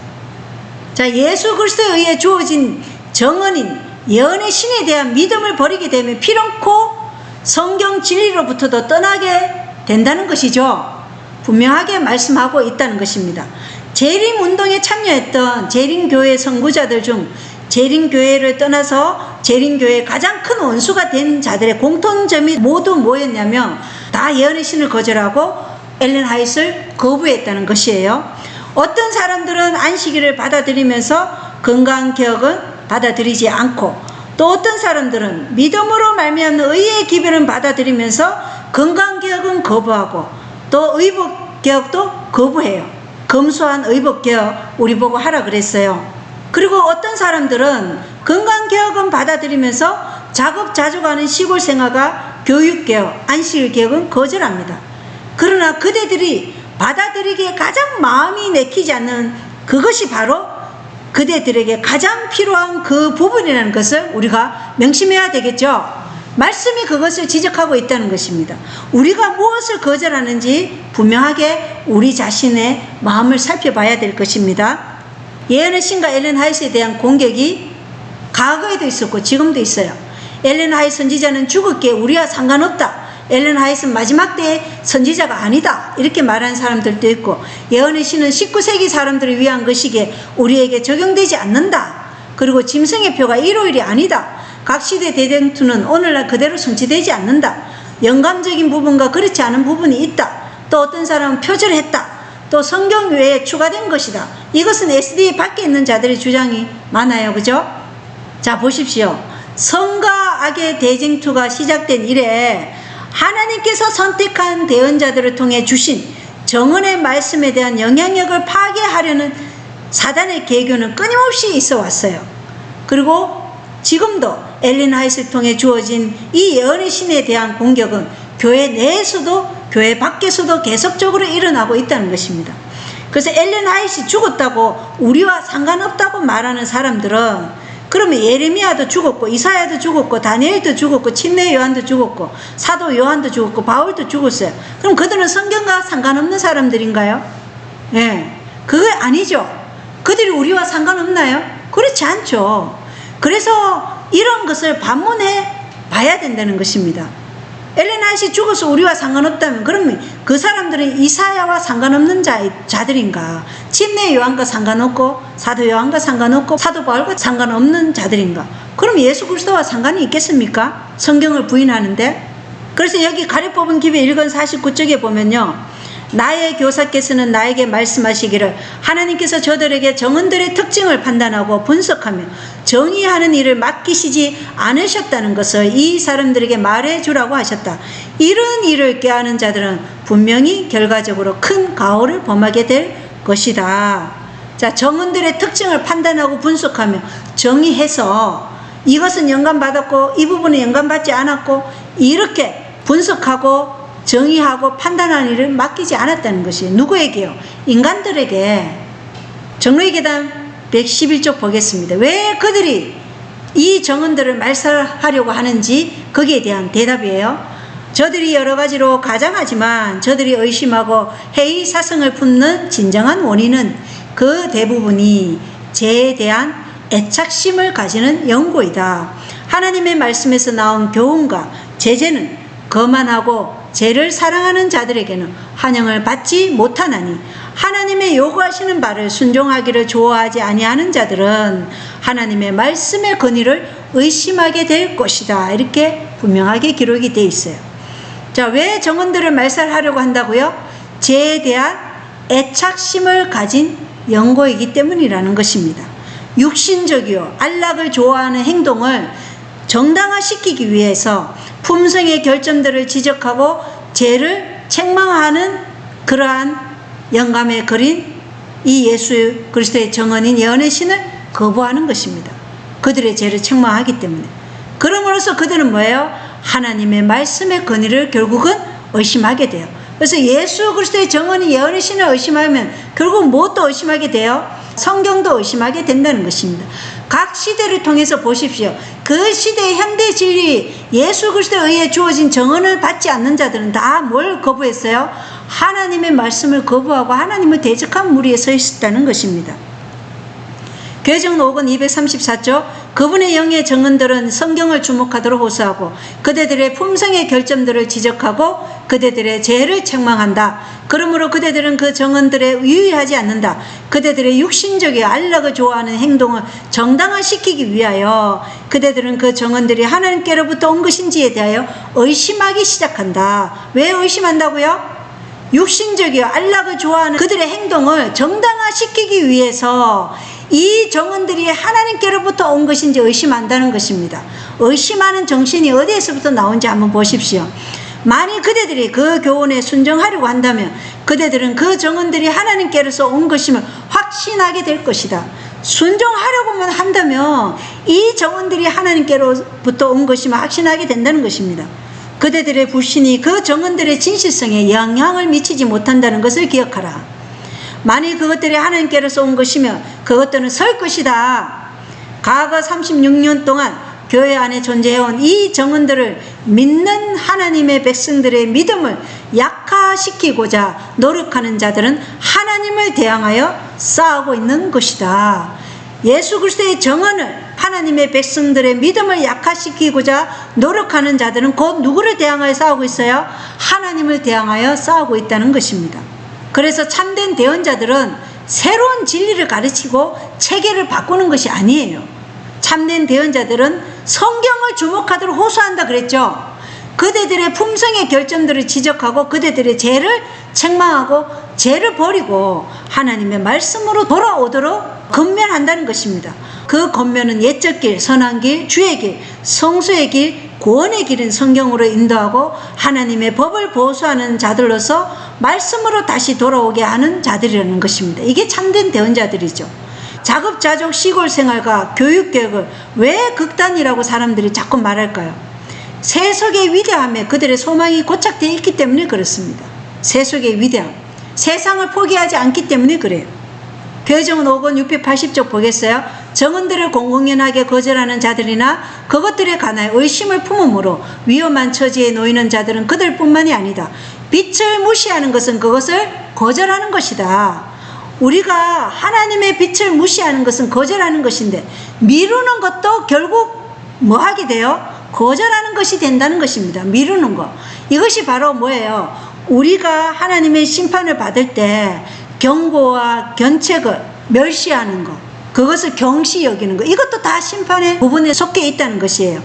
S1: 자, 예수 그리스도에 의해 주어진 정언인 예언의 신에 대한 믿음을 버리게 되면 필연코 성경 진리로부터도 떠나게 된다는 것이죠. 분명하게 말씀하고 있다는 것입니다. 재림운동에 참여했던 재림교회 선구자들 중 재림교회를 떠나서 재림교회의 가장 큰 원수가 된 자들의 공통점이 모두 뭐였냐면 다 예언의 신을 거절하고 엘렌 화이트를 거부했다는 것이에요. 어떤 사람들은 안식일을 받아들이면서 건강개혁은 받아들이지 않고 또 어떤 사람들은 믿음으로 말미암는 의의 기별은 받아들이면서 건강개혁은 거부하고 또 의복개혁도 거부해요. 검소한 의복개혁 우리 보고 하라 그랬어요. 그리고 어떤 사람들은 건강개혁은 받아들이면서 자급자족하는 시골생활과 교육개혁, 안식일개혁은 거절합니다. 그러나 그대들이 받아들이기에 가장 마음이 내키지 않는 그것이 바로 그대들에게 가장 필요한 그 부분이라는 것을 우리가 명심해야 되겠죠. 말씀이 그것을 지적하고 있다는 것입니다. 우리가 무엇을 거절하는지 분명하게 우리 자신의 마음을 살펴봐야 될 것입니다. 예언의 신과 엘렌 화이트에 대한 공격이 과거에도 있었고 지금도 있어요. 엘렌 화이트 선지자는 죽었기에 우리와 상관없다. 엘렌 화이트는 마지막 때의 선지자가 아니다. 이렇게 말하는 사람들도 있고 예언의 신은 19세기 사람들을 위한 것이기에 우리에게 적용되지 않는다. 그리고 짐승의 표가 일요일이 아니다. 각 시대 대쟁투는 오늘날 그대로 성취되지 않는다. 영감적인 부분과 그렇지 않은 부분이 있다. 또 어떤 사람은 표절했다. 또 성경 외에 추가된 것이다. 이것은 SDA 밖에 있는 자들의 주장이 많아요. 그죠? 자, 보십시오. 성과 악의 대쟁투가 시작된 이래 하나님께서 선택한 대언자들을 통해 주신 정언의 말씀에 대한 영향력을 파괴하려는 사단의 계교는 끊임없이 있어 왔어요. 그리고 지금도 엘렌 화이트를 통해 주어진 이 예언의 신에 대한 공격은 교회 내에서도 교회 밖에서도 계속적으로 일어나고 있다는 것입니다. 그래서 엘렌 화이트가 죽었다고 우리와 상관없다고 말하는 사람들은 그러면 예레미야도 죽었고 이사야도 죽었고 다니엘도 죽었고 침례 요한도 죽었고 사도 요한도 죽었고 바울도 죽었어요. 그럼 그들은 성경과 상관없는 사람들인가요? 네, 그게 아니죠. 그들이 우리와 상관없나요? 그렇지 않죠. 그래서 이런 것을 반문해 봐야 된다는 것입니다. 엘렌 화이트가 죽어서 우리와 상관없다면 그러면 그 사람들은 이사야와 상관없는 자들인가? 침례 요한과 상관없고 사도 요한과 상관없고 사도 바울과 상관없는 자들인가? 그럼 예수 그리스도와 상관이 있겠습니까? 성경을 부인하는데. 그래서 여기 가려 뽑은 기회 1권 49쪽에 보면요, 나의 교사께서는 나에게 말씀하시기를 하나님께서 저들에게 정언들의 특징을 판단하고 분석하며 정의하는 일을 맡기시지 않으셨다는 것을 이 사람들에게 말해주라고 하셨다. 이런 일을 꾀하는 자들은 분명히 결과적으로 큰 가호를 범하게 될 것이다. 자, 정언들의 특징을 판단하고 분석하며 정의해서 이것은 영감받았고 이 부분은 영감받지 않았고 이렇게 분석하고 정의하고 판단하는 일을 맡기지 않았다는 것이 누구에게요? 인간들에게. 정로의 계단 111쪽 보겠습니다. 왜 그들이 이 정언들을 말살하려고 하는지 거기에 대한 대답이에요. 저들이 여러 가지로 가장하지만 저들이 의심하고 해이 사성을 품는 진정한 원인은 그 대부분이 죄에 대한 애착심을 가지는 연고이다. 하나님의 말씀에서 나온 교훈과 제재는 거만하고 죄를 사랑하는 자들에게는 환영을 받지 못하나니 하나님의 요구하시는 바를 순종하기를 좋아하지 아니하는 자들은 하나님의 말씀의 권위를 의심하게 될 것이다. 이렇게 분명하게 기록이 되어 있어요. 자, 왜 정언들을 말살하려고 한다고요? 죄에 대한 애착심을 가진 연고이기 때문이라는 것입니다. 육신적이요 안락을 좋아하는 행동을 정당화시키기 위해서 품성의 결점들을 지적하고 죄를 책망하는 그러한 영감에 그린 이 예수 그리스도의 정언인 예언의 신을 거부하는 것입니다. 그들의 죄를 책망하기 때문에. 그럼으로써 그들은 뭐예요? 하나님의 말씀의 권위를 결국은 의심하게 돼요. 그래서 예수 그리스도의 정언인 예언의 신을 의심하면 결국 무엇도 의심하게 돼요? 성경도 의심하게 된다는 것입니다. 각 시대를 통해서 보십시오. 그 시대의 현대 진리, 예수 그리스도에 의해 주어진 정언을 받지 않는 자들은 다 뭘 거부했어요? 하나님의 말씀을 거부하고 하나님을 대적한 무리에 서 있었다는 것입니다. 교회정 녹음 234쪽 그분의 영의 정언들은 성경을 주목하도록 호소하고 그대들의 품성의 결점들을 지적하고 그대들의 죄를 책망한다. 그러므로 그대들은 그 정언들에 유의하지 않는다. 그대들의 육신적인 안락을 좋아하는 행동을 정당화시키기 위하여 그대들은 그 정언들이 하나님께로부터 온 것인지에 대하여 의심하기 시작한다. 왜 의심한다고요? 육신적이요 안락을 좋아하는 그들의 행동을 정당화시키기 위해서 이 정언들이 하나님께로부터 온 것인지 의심한다는 것입니다. 의심하는 정신이 어디에서부터 나온지 한번 보십시오. 만일 그대들이 그 교훈에 순종하려고 한다면 그대들은 그 정언들이 하나님께로서 온 것임을 확신하게 될 것이다. 순종하려고만 한다면 이 정언들이 하나님께로부터 온 것임을 확신하게 된다는 것입니다. 그대들의 불신이 그 정언들의 진실성에 영향을 미치지 못한다는 것을 기억하라. 만일 그것들이 하나님께로서 온 것이면 그것들은 설 것이다. 과거 36년 동안 교회 안에 존재해온 이 정언들을 믿는 하나님의 백성들의 믿음을 약화시키고자 노력하는 자들은 하나님을 대항하여 싸우고 있는 것이다. 예수 그리스도의 정언을 하나님의 백성들의 믿음을 약화시키고자 노력하는 자들은 곧 누구를 대항하여 싸우고 있어요? 하나님을 대항하여 싸우고 있다는 것입니다. 그래서 참된 대언자들은 새로운 진리를 가르치고 체계를 바꾸는 것이 아니에요. 참된 대언자들은 성경을 주목하도록 호소한다 그랬죠. 그대들의 품성의 결점들을 지적하고 그대들의 죄를 책망하고 죄를 버리고 하나님의 말씀으로 돌아오도록 권면한다는 것입니다. 그 권면은 옛적 길, 선한 길, 주의 길, 성수의 길, 구원의 길인 성경으로 인도하고 하나님의 법을 보수하는 자들로서 말씀으로 다시 돌아오게 하는 자들이라는 것입니다. 이게 참된 대언자들이죠. 자급자족 시골 생활과 교육을 왜 극단이라고 사람들이 자꾸 말할까요? 세속의 위대함에 그들의 소망이 고착되어 있기 때문에 그렇습니다. 세속의 위대함, 세상을 포기하지 않기 때문에 그래요. 교회정은 5권 680쪽 보겠어요? 정언들을 공공연하게 거절하는 자들이나 그것들에 관하여 의심을 품음으로 위험한 처지에 놓이는 자들은 그들뿐만이 아니다. 빛을 무시하는 것은 그것을 거절하는 것이다. 우리가 하나님의 빛을 무시하는 것은 거절하는 것인데 미루는 것도 결국 뭐 하게 돼요? 거절하는 것이 된다는 것입니다. 미루는 것. 이것이 바로 뭐예요? 우리가 하나님의 심판을 받을 때 경고와 견책을 멸시하는 것, 그것을 경시 여기는 것, 이것도 다 심판의 부분에 속해 있다는 것이에요.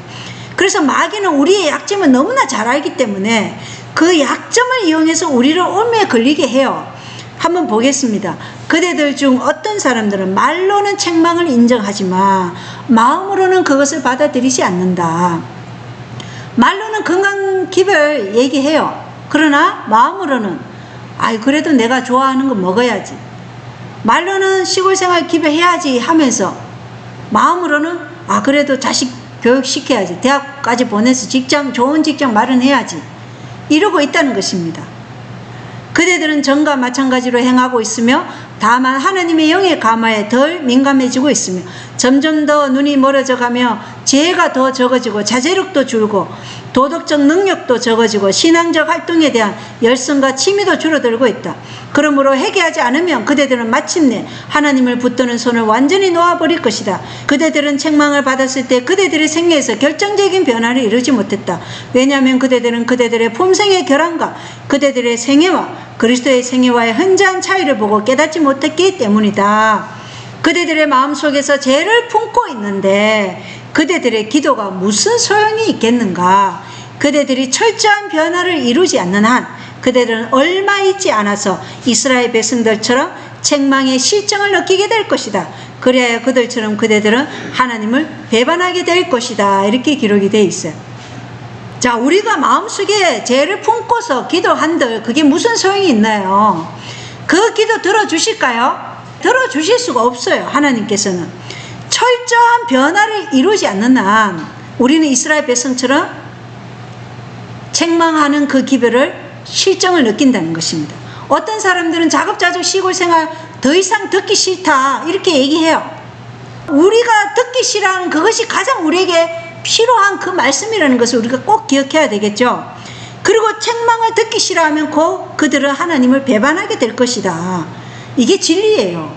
S1: 그래서 마귀는 우리의 약점을 너무나 잘 알기 때문에 그 약점을 이용해서 우리를 올무에 걸리게 해요. 한번 보겠습니다. 그대들 중 어떤 사람들은 말로는 책망을 인정하지만 마음으로는 그것을 받아들이지 않는다. 말로는 건강 기별 얘기해요. 그러나 마음으로는 그래도 내가 좋아하는 거 먹어야지. 말로는 시골생활 기별해야지 하면서 마음으로는 그래도 자식 교육시켜야지. 대학까지 보내서 좋은 직장 마련해야지. 이루고 있다는 것입니다. 그대들은 전과 마찬가지로 행하고 있으며 다만 하나님의 영의 감화에 덜 민감해지고 있으며 점점 더 눈이 멀어져 가며 지혜가 더 적어지고 자제력도 줄고 도덕적 능력도 적어지고 신앙적 활동에 대한 열성과 취미도 줄어들고 있다. 그러므로 회개하지 않으면 그대들은 마침내 하나님을 붙드는 손을 완전히 놓아버릴 것이다. 그대들은 책망을 받았을 때 그대들의 생애에서 결정적인 변화를 이루지 못했다. 왜냐하면 그대들은 그대들의 품성의 결함과 그대들의 생애와 그리스도의 생애와의 현저한 차이를 보고 깨닫지 못했기 때문이다. 그대들의 마음속에서 죄를 품고 있는데 그대들의 기도가 무슨 소용이 있겠는가? 그대들이 철저한 변화를 이루지 않는 한 그대들은 얼마 있지 않아서 이스라엘 백성들처럼 책망의 실정을 느끼게 될 것이다. 그래야 그들처럼 그대들은 하나님을 배반하게 될 것이다. 이렇게 기록이 되어 있어요. 자, 우리가 마음속에 죄를 품고서 기도한들 그게 무슨 소용이 있나요? 그 기도 들어주실까요? 들어주실 수가 없어요. 하나님께서는 철저한 변화를 이루지 않는 한 우리는 이스라엘 백성처럼 책망하는 그 기별을 실정을 느낀다는 것입니다. 어떤 사람들은 자급자족 시골 생활 더 이상 듣기 싫다 이렇게 얘기해요. 우리가 듣기 싫어하는 그것이 가장 우리에게 필요한 그 말씀이라는 것을 우리가 꼭 기억해야 되겠죠. 그리고 책망을 듣기 싫어하면 그들은 하나님을 배반하게 될 것이다. 이게 진리예요.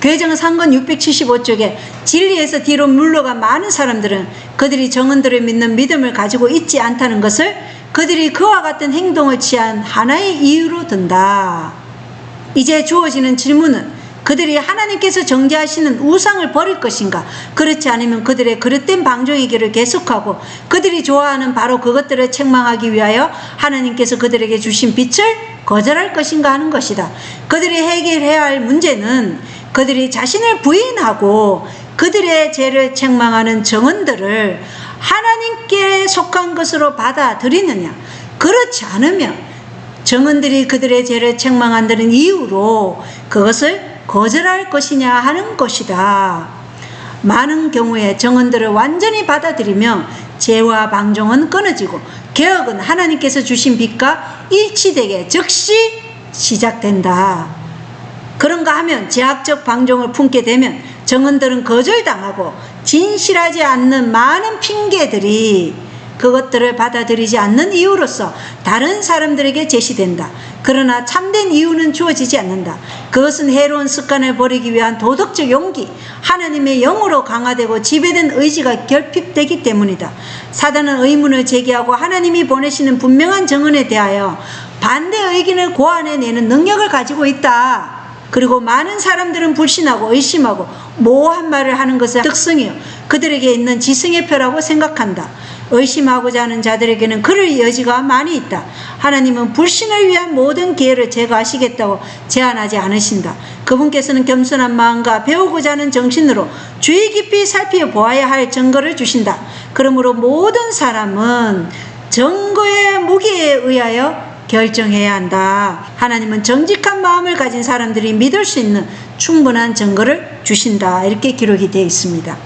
S1: 교회정 상권 675쪽에 진리에서 뒤로 물러간 많은 사람들은 그들이 정언들을 믿는 믿음을 가지고 있지 않다는 것을 그들이 그와 같은 행동을 취한 하나의 이유로 든다. 이제 주어지는 질문은 그들이 하나님께서 정죄하시는 우상을 버릴 것인가? 그렇지 않으면 그들의 그릇된 방종의 길을 계속하고 그들이 좋아하는 바로 그것들을 책망하기 위하여 하나님께서 그들에게 주신 빛을 거절할 것인가 하는 것이다. 그들이 해결해야 할 문제는 그들이 자신을 부인하고 그들의 죄를 책망하는 정언들을 하나님께 속한 것으로 받아들이느냐, 그렇지 않으면 정언들이 그들의 죄를 책망한다는 이유로 그것을 거절할 것이냐 하는 것이다. 많은 경우에 정언들을 완전히 받아들이며 죄와 방종은 끊어지고 개혁은 하나님께서 주신 빛과 일치되게 즉시 시작된다. 그런가 하면 죄악적 방종을 품게 되면 정언들은 거절당하고 진실하지 않는 많은 핑계들이 그것들을 받아들이지 않는 이유로서 다른 사람들에게 제시된다. 그러나 참된 이유는 주어지지 않는다. 그것은 해로운 습관을 버리기 위한 도덕적 용기, 하나님의 영으로 강화되고 지배된 의지가 결핍되기 때문이다. 사단은 의문을 제기하고 하나님이 보내시는 분명한 정언에 대하여 반대 의견을 고안해내는 능력을 가지고 있다. 그리고 많은 사람들은 불신하고 의심하고 모호한 말을 하는 것의 특성이요 그들에게 있는 지성의 표라고 생각한다. 의심하고자 하는 자들에게는 그럴 여지가 많이 있다. 하나님은 불신을 위한 모든 기회를 제거하시겠다고 제안하지 않으신다. 그분께서는 겸손한 마음과 배우고자 하는 정신으로 주의 깊이 살펴보아야 할 증거를 주신다. 그러므로 모든 사람은 증거의 무게에 의하여 결정해야 한다. 하나님은 정직한 마음을 가진 사람들이 믿을 수 있는 충분한 증거를 주신다. 이렇게 기록이 되어 있습니다.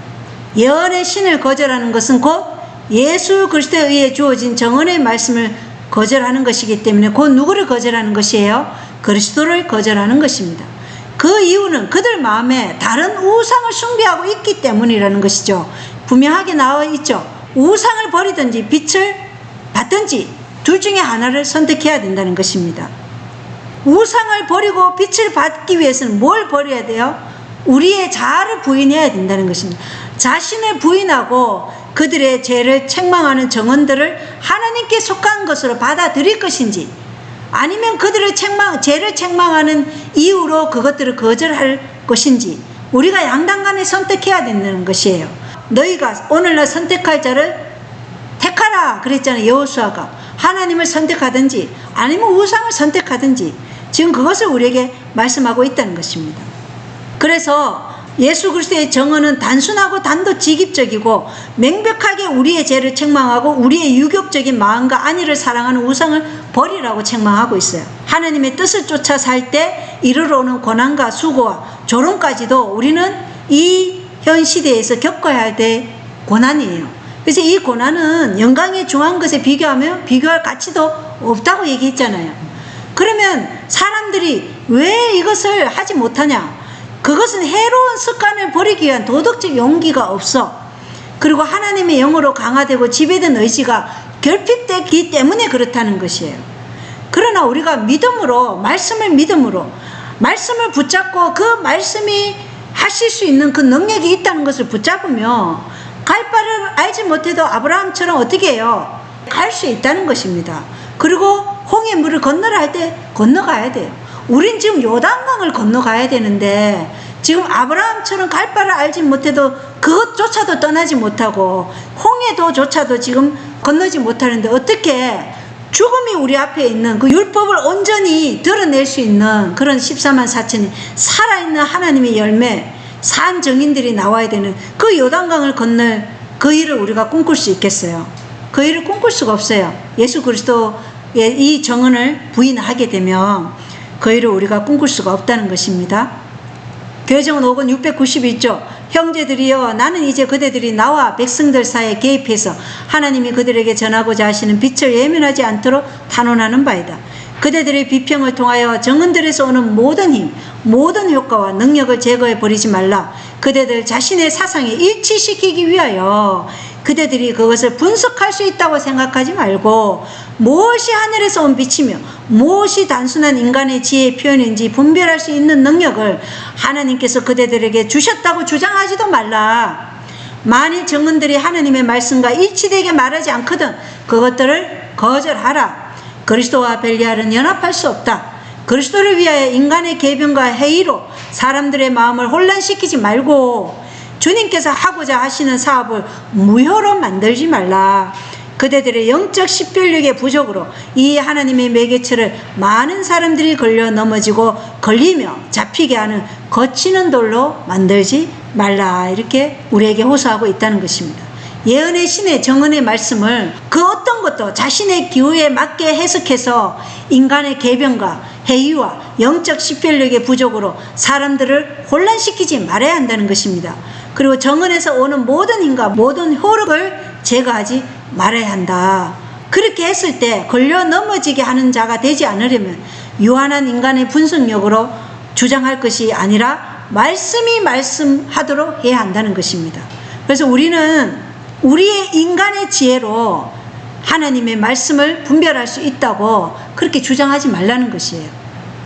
S1: 예언의 신을 거절하는 것은 곧 예수 그리스도에 의해 주어진 정언의 말씀을 거절하는 것이기 때문에 곧 누구를 거절하는 것이에요? 그리스도를 거절하는 것입니다. 그 이유는 그들 마음에 다른 우상을 숭배하고 있기 때문이라는 것이죠. 분명하게 나와 있죠. 우상을 버리든지 빛을 받든지 둘 중에 하나를 선택해야 된다는 것입니다. 우상을 버리고 빛을 받기 위해서는 뭘 버려야 돼요? 우리의 자아를 부인해야 된다는 것입니다. 자신을 부인하고 그들의 죄를 책망하는 정언들을 하나님께 속한 것으로 받아들일 것인지 아니면 그들의 죄를 책망하는 이유로 그것들을 거절할 것인지 우리가 양당간에 선택해야 된다는 것이에요. 너희가 오늘날 선택할 자를 택하라 그랬잖아요. 여호수아가 하나님을 선택하든지 아니면 우상을 선택하든지 지금 그것을 우리에게 말씀하고 있다는 것입니다. 그래서 예수 그리스도의 정언은 단순하고 단도직입적이고 명백하게 우리의 죄를 책망하고 우리의 유격적인 마음과 안위를 사랑하는 우상을 버리라고 책망하고 있어요. 하나님의 뜻을 쫓아 살 때 이르러 오는 고난과 수고와 조롱까지도 우리는 이 현 시대에서 겪어야 할 때 고난이에요. 그래서 이 고난은 영광의 중한 것에 비교하면 비교할 가치도 없다고 얘기했잖아요. 그러면 사람들이 왜 이것을 하지 못하냐? 그것은 해로운 습관을 버리기 위한 도덕적 용기가 없어. 그리고 하나님의 영으로 강화되고 지배된 의지가 결핍되기 때문에 그렇다는 것이에요. 그러나 우리가 믿음으로, 말씀을 붙잡고 그 말씀이 하실 수 있는 그 능력이 있다는 것을 붙잡으면 갈 바를 알지 못해도 아브라함처럼 어떻게 해요? 갈 수 있다는 것입니다. 그리고 홍해 물을 건너라 할 때 건너가야 돼요. 우린 지금 요단강을 건너가야 되는데 지금 아브라함처럼 갈 바를 알지 못해도 그것조차도 떠나지 못하고 홍해도조차도 지금 건너지 못하는데 어떻게 죽음이 우리 앞에 있는 그 율법을 온전히 드러낼 수 있는 그런 14만 4천이 살아있는 하나님의 열매 산 증인들이 나와야 되는 그 요단강을 건널 그 일을 우리가 꿈꿀 수 있겠어요? 그 일을 꿈꿀 수가 없어요. 예수 그리스도의 이 정언을 부인하게 되면 그 일을 우리가 꿈꿀 수가 없다는 것입니다. 교회정언 5권 691조 형제들이여 나는 이제 그대들이 나와 백성들 사이에 개입해서 하나님이 그들에게 전하고자 하시는 빛을 예민하지 않도록 단언하는 바이다. 그대들의 비평을 통하여 정언들에서 오는 모든 힘, 모든 효과와 능력을 제거해 버리지 말라. 그대들 자신의 사상에 일치시키기 위하여 그대들이 그것을 분석할 수 있다고 생각하지 말고 무엇이 하늘에서 온 빛이며 무엇이 단순한 인간의 지혜의 표현인지 분별할 수 있는 능력을 하나님께서 그대들에게 주셨다고 주장하지도 말라. 만일 정언들이 하나님의 말씀과 일치되게 말하지 않거든 그것들을 거절하라. 그리스도와 벨리알은 연합할 수 없다. 그리스도를 위하여 인간의 계병과 회의로 사람들의 마음을 혼란시키지 말고 주님께서 하고자 하시는 사업을 무효로 만들지 말라. 그대들의 영적 식별력의 부족으로 이 하나님의 매개체를 많은 사람들이 걸려 넘어지고 걸리며 잡히게 하는 거치는 돌로 만들지 말라. 이렇게 우리에게 호소하고 있다는 것입니다. 예언의 신의 정언의 말씀을 그 어떤 것도 자신의 기호에 맞게 해석해서 인간의 계병과 해이와 영적 식별력의 부족으로 사람들을 혼란시키지 말아야 한다는 것입니다. 그리고 정언에서 오는 모든 힘과 모든 효력을 제거하지 말아야 한다. 그렇게 했을 때 걸려 넘어지게 하는 자가 되지 않으려면 유한한 인간의 분석력으로 주장할 것이 아니라 말씀이 말씀하도록 해야 한다는 것입니다. 그래서 우리는 우리의 인간의 지혜로 하나님의 말씀을 분별할 수 있다고 그렇게 주장하지 말라는 것이에요.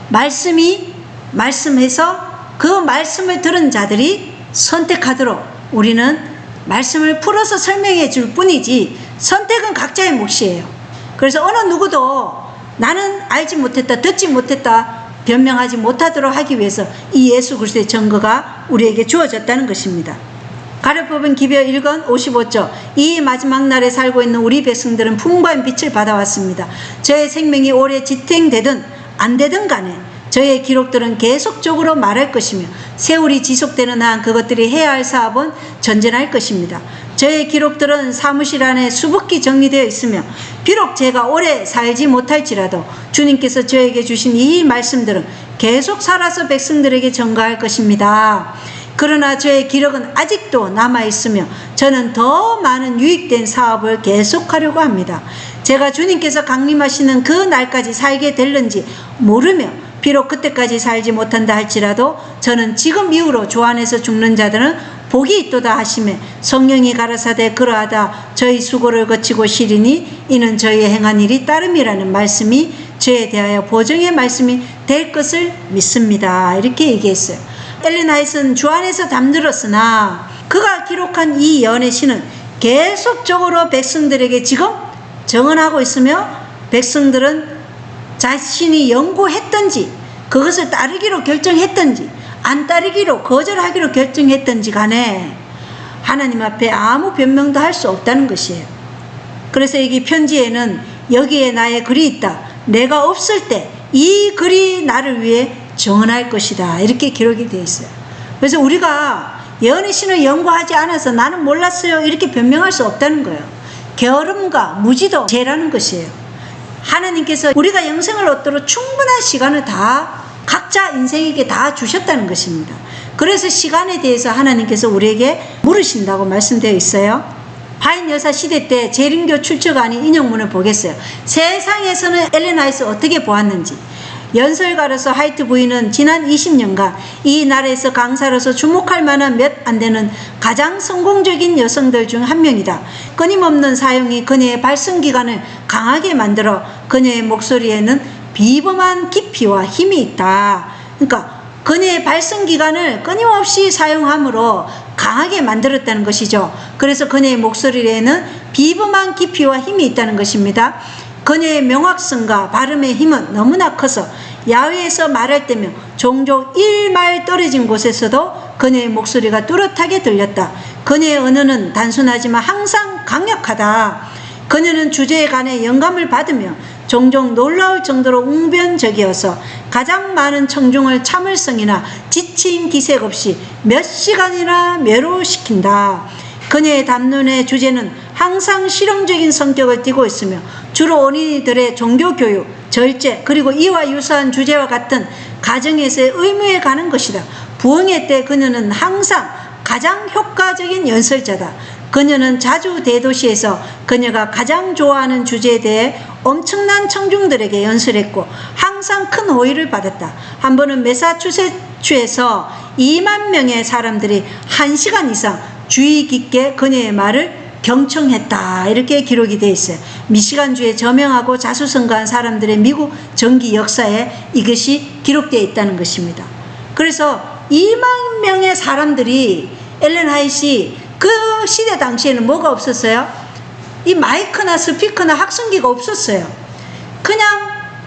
S1: 말씀이 말씀해서 그 말씀을 들은 자들이 선택하도록 우리는 말씀을 풀어서 설명해 줄 뿐이지 선택은 각자의 몫이에요. 그래서 어느 누구도 나는 알지 못했다, 듣지 못했다 변명하지 못하도록 하기 위해서 이 예수 그리스도의 증거가 우리에게 주어졌다는 것입니다. 가려뽑은 기별 1권 55조 이 마지막 날에 살고 있는 우리 백성들은 풍부한 빛을 받아왔습니다. 저의 생명이 오래 지탱되든 안 되든 간에 저의 기록들은 계속적으로 말할 것이며 세월이 지속되는 한 그것들이 해야 할 사업은 전전할 것입니다. 저의 기록들은 사무실 안에 수북히 정리되어 있으며 비록 제가 오래 살지 못할지라도 주님께서 저에게 주신 이 말씀들은 계속 살아서 백성들에게 전가할 것입니다. 그러나 저의 기록은 아직도 남아있으며 저는 더 많은 유익된 사업을 계속하려고 합니다. 제가 주님께서 강림하시는 그 날까지 살게 될는지 모르며 비록 그때까지 살지 못한다 할지라도 저는 지금 이후로 주 안에서 죽는 자들은 복이 있도다 하시매 성령이 가라사대 그러하다 저희 수고를 거치고 쉬리니 이는 저희 행한 일이 따름이라는 말씀이 저에 대하여 보증의 말씀이 될 것을 믿습니다. 이렇게 얘기했어요. 엘렌 화이트는 주 안에서 잠들었으나 그가 기록한 이 예언의 시는 계속적으로 백성들에게 지금 정언하고 있으며 백성들은 자신이 연구했든지 그것을 따르기로 결정했든지 안 따르기로 거절하기로 결정했든지 간에 하나님 앞에 아무 변명도 할 수 없다는 것이에요. 그래서 여기 편지에는 여기에 나의 글이 있다. 내가 없을 때 이 글이 나를 위해 정언할 것이다. 이렇게 기록이 되어 있어요. 그래서 우리가 예언의 신을 연구하지 않아서 나는 몰랐어요. 이렇게 변명할 수 없다는 거예요. 게으름과 무지도 죄라는 것이에요. 하나님께서 우리가 영생을 얻도록 충분한 시간을 다 각자 인생에게 다 주셨다는 것입니다. 그래서 시간에 대해서 하나님께서 우리에게 물으신다고 말씀되어 있어요. 바인 여사 시대 때 재림교 출처가 아닌 인용문을 보겠어요. 세상에서는 엘렌 화이트를 어떻게 보았는지. 연설가로서 화이트 부인은 지난 20년간 이 나라에서 강사로서 주목할 만한 몇 안 되는 가장 성공적인 여성들 중 한 명이다. 끊임없는 사용이 그녀의 발성기관을 강하게 만들어 그녀의 목소리에는 비범한 깊이와 힘이 있다. 그러니까 그녀의 발성기관을 끊임없이 사용함으로 강하게 만들었다는 것이죠. 그래서 그녀의 목소리에는 비범한 깊이와 힘이 있다는 것입니다. 그녀의 명확성과 발음의 힘은 너무나 커서 야외에서 말할 때면 종종 1마일 떨어진 곳에서도 그녀의 목소리가 뚜렷하게 들렸다. 그녀의 언어는 단순하지만 항상 강력하다. 그녀는 주제에 관해 영감을 받으며 종종 놀라울 정도로 웅변적이어서 가장 많은 청중을 참을성이나 지친 기색 없이 몇 시간이나 매료시킨다. 그녀의 담론의 주제는 항상 실용적인 성격을 띠고 있으며 주로 어린이들의 종교교육, 절제, 그리고 이와 유사한 주제와 같은 가정에서의 의무에 가는 것이다. 부흥회 때 그녀는 항상 가장 효과적인 연설자다. 그녀는 자주 대도시에서 그녀가 가장 좋아하는 주제에 대해 엄청난 청중들에게 연설했고 항상 큰 호의를 받았다. 한 번은 매사추세츠에서 2만 명의 사람들이 1시간 이상 주의 깊게 그녀의 말을 경청했다. 이렇게 기록이 되어 있어요. 미시간주에 저명하고 자수성가한 사람들의 미국 정기 역사에 이것이 기록되어 있다는 것입니다. 그래서 2만 명의 사람들이 엘렌 화이트이 그 시대 당시에는 뭐가 없었어요? 이 마이크나 스피커나 확성기가 없었어요. 그냥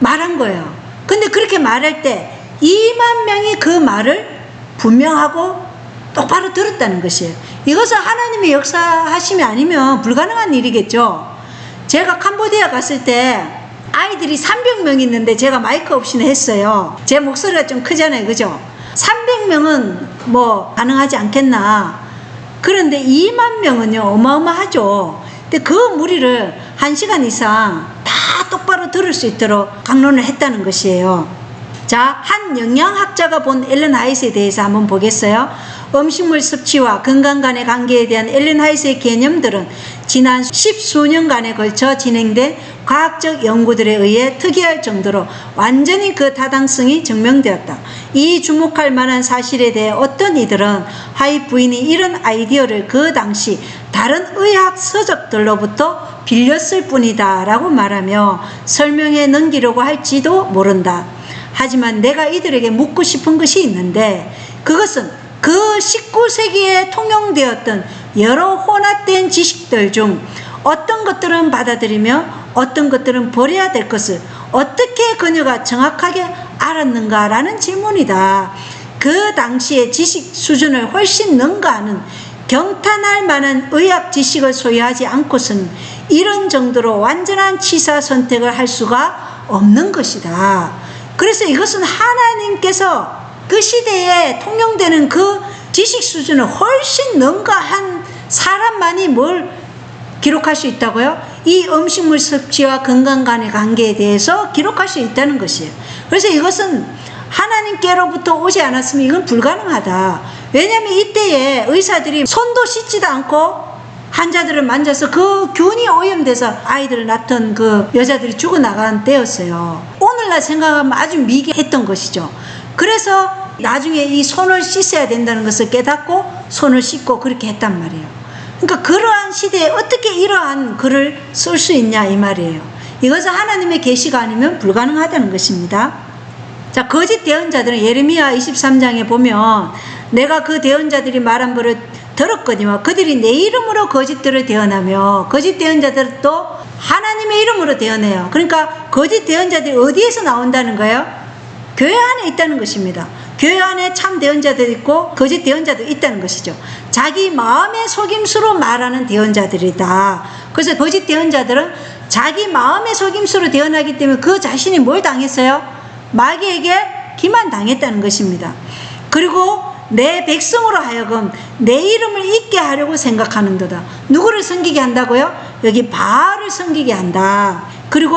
S1: 말한 거예요. 근데 그렇게 말할 때 2만 명이 그 말을 분명하고 똑바로 들었다는 것이에요. 이것은 하나님의 역사하심이 아니면 불가능한 일이겠죠. 제가 캄보디아 갔을 때 아이들이 300명 있는데 제가 마이크 없이는 했어요. 제 목소리가 좀 크잖아요. 그죠? 300명은 뭐 가능하지 않겠나. 그런데 2만 명은요 어마어마하죠. 근데 그 무리를 1시간 이상 다 똑바로 들을 수 있도록 강론을 했다는 것이에요. 자, 한 영양학자가 본 엘렌 화이트에 대해서 한번 보겠어요. 음식물 섭취와 건강 간의 관계에 대한 엘렌 화이트의 개념들은 지난 10수년간에 걸쳐 진행된 과학적 연구들에 의해 특이할 정도로 완전히 그 타당성이 증명되었다. 이 주목할 만한 사실에 대해 어떤 이들은 화이트 부인이 이런 아이디어를 그 당시 다른 의학 서적들로부터 빌렸을 뿐이다 라고 말하며 설명해 넘기려고 할지도 모른다. 하지만 내가 이들에게 묻고 싶은 것이 있는데 그것은 그 19세기에 통용되었던 여러 혼합된 지식들 중 어떤 것들은 받아들이며 어떤 것들은 버려야 될 것을 어떻게 그녀가 정확하게 알았는가라는 질문이다. 그 당시의 지식 수준을 훨씬 능가하는 경탄할 만한 의학 지식을 소유하지 않고서는 이런 정도로 완전한 치사 선택을 할 수가 없는 것이다. 그래서 이것은 하나님께서 그 시대에 통용되는 그 지식 수준을 훨씬 능가한 사람만이 뭘 기록할 수 있다고요? 이 음식물 섭취와 건강 간의 관계에 대해서 기록할 수 있다는 것이에요. 그래서 이것은 하나님께로부터 오지 않았으면 이건 불가능하다. 왜냐하면 이때에 의사들이 손도 씻지도 않고 환자들을 만져서 그 균이 오염돼서 아이들을 낳던 그 여자들이 죽어나간 때였어요. 오늘날 생각하면 아주 미개했던 것이죠. 그래서 나중에 이 손을 씻어야 된다는 것을 깨닫고 손을 씻고 그렇게 했단 말이에요. 그러니까 그러한 시대에 어떻게 이러한 글을 쓸 수 있냐 이 말이에요. 이것은 하나님의 계시가 아니면 불가능하다는 것입니다. 자, 거짓 대언자들은 예레미야 23장에 보면 내가 그 대언자들이 말한 바를 들었거니와 그들이 내 이름으로 거짓들을 대언하며 거짓 대언자들은 또 하나님의 이름으로 대언해요. 그러니까 거짓 대언자들이 어디에서 나온다는 거예요? 교회 안에 있다는 것입니다. 교회 안에 참 대언자들이 있고 거짓 대언자도 있다는 것이죠. 자기 마음의 속임수로 말하는 대언자들이다. 그래서 거짓 대언자들은 자기 마음의 속임수로 대언하기 때문에 그 자신이 뭘 당했어요? 마귀에게 기만당했다는 것입니다. 그리고 내 백성으로 하여금 내 이름을 잊게 하려고 생각하는도다. 누구를 섬기게 한다고요? 여기 바알을 섬기게 한다. 그리고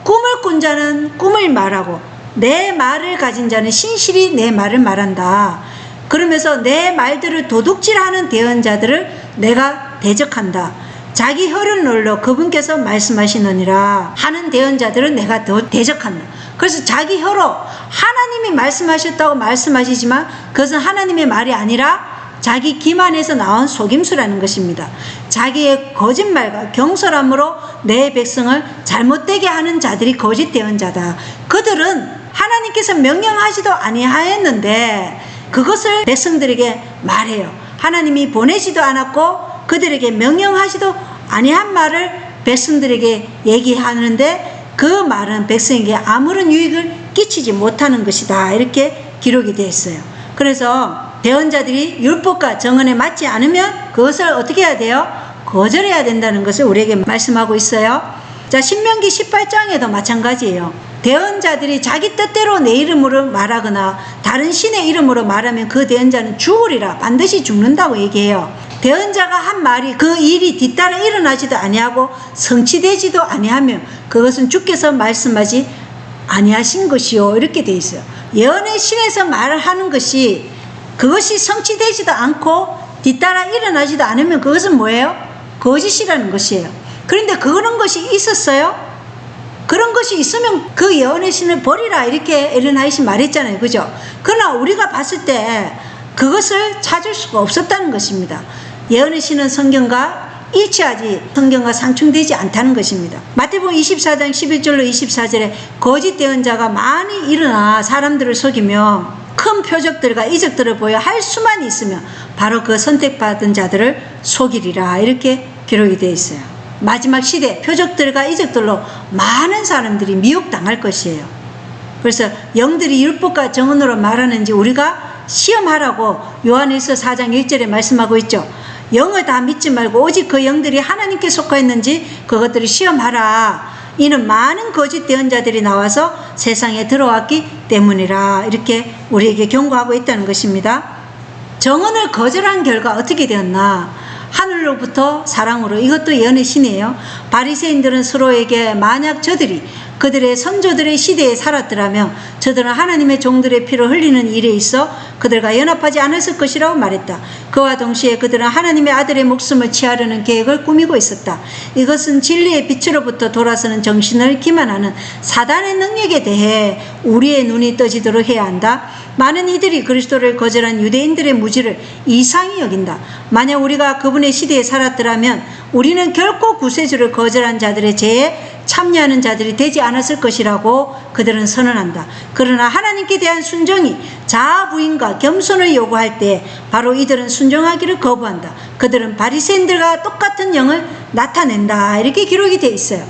S1: 꿈을 꾼 자는 꿈을 말하고 내 말을 가진 자는 신실히 내 말을 말한다. 그러면서 내 말들을 도둑질하는 대언자들을 내가 대적한다. 자기 혀를 눌러 그분께서 말씀하시느니라 하는 대언자들은 내가 더 대적한다. 그래서 자기 혀로 하나님이 말씀하셨다고 말씀하시지만 그것은 하나님의 말이 아니라 자기 기만에서 나온 속임수라는 것입니다. 자기의 거짓말과 경솔함으로 내 백성을 잘못되게 하는 자들이 거짓 대언자다. 그들은 하나님께서 명령하지도 아니하였는데 그것을 백성들에게 말해요. 하나님이 보내지도 않았고 그들에게 명령하지도 아니한 말을 백성들에게 얘기하는데 그 말은 백성에게 아무런 유익을 끼치지 못하는 것이다. 이렇게 기록이 되어 있어요. 그래서 대언자들이 율법과 정언에 맞지 않으면 그것을 어떻게 해야 돼요? 거절해야 된다는 것을 우리에게 말씀하고 있어요. 자, 신명기 18장에도 마찬가지예요. 대언자들이 자기 뜻대로 내 이름으로 말하거나 다른 신의 이름으로 말하면 그 대언자는 죽으리라. 반드시 죽는다고 얘기해요. 대언자가 한 말이 그 일이 뒤따라 일어나지도 아니하고 성취되지도 아니하면 그것은 주께서 말씀하지 아니하신 것이요. 이렇게 돼 있어요. 예언의 신에서 말을 하는 것이 그것이 성취되지도 않고 뒤따라 일어나지도 않으면 그것은 뭐예요? 거짓이라는 것이에요. 그런데 그런 것이 있었어요? 그런 것이 있으면 그 예언의 신을 버리라. 이렇게 엘렌 화이트가 말했잖아요. 그죠? 그러나 우리가 봤을 때 그것을 찾을 수가 없었다는 것입니다. 예언의 신은 성경과 일치하지 성경과 상충되지 않다는 것입니다. 마태복음 24장 11절로 24절에 거짓 대언자가 많이 일어나 사람들을 속이며 큰 표적들과 이적들을 보여 할 수만 있으면 바로 그 선택받은 자들을 속이리라. 이렇게 기록이 되어 있어요. 마지막 시대 표적들과 이적들로 많은 사람들이 미혹당할 것이에요. 그래서 영들이 율법과 정언으로 말하는지 우리가 시험하라고 요한일서 4장 1절에 말씀하고 있죠. 영을 다 믿지 말고 오직 그 영들이 하나님께 속하였는지 그것들을 시험하라. 이는 많은 거짓 대언자들이 나와서 세상에 들어왔기 때문이라. 이렇게 우리에게 경고하고 있다는 것입니다. 정언을 거절한 결과 어떻게 되었나? 하늘로부터 사랑으로, 이것도 예언의 신이에요. 바리새인들은 서로에게 만약 저들이 그들의 선조들의 시대에 살았더라면 저들은 하나님의 종들의 피를 흘리는 일에 있어 그들과 연합하지 않았을 것이라고 말했다. 그와 동시에 그들은 하나님의 아들의 목숨을 취하려는 계획을 꾸미고 있었다. 이것은 진리의 빛으로부터 돌아서는 정신을 기만하는 사단의 능력에 대해 우리의 눈이 떠지도록 해야 한다. 많은 이들이 그리스도를 거절한 유대인들의 무지를 이상히 여긴다. 만약 우리가 그분의 시대에 살았더라면 우리는 결코 구세주를 거절한 자들의 죄에 참여하는 자들이 되지 않았을 것이라고 그들은 선언한다. 그러나 하나님께 대한 순종이 자아 부인과 겸손을 요구할 때 바로 이들은 순종하기를 거부한다. 그들은 바리새인들과 똑같은 영을 나타낸다. 이렇게 기록이 되어 있어요.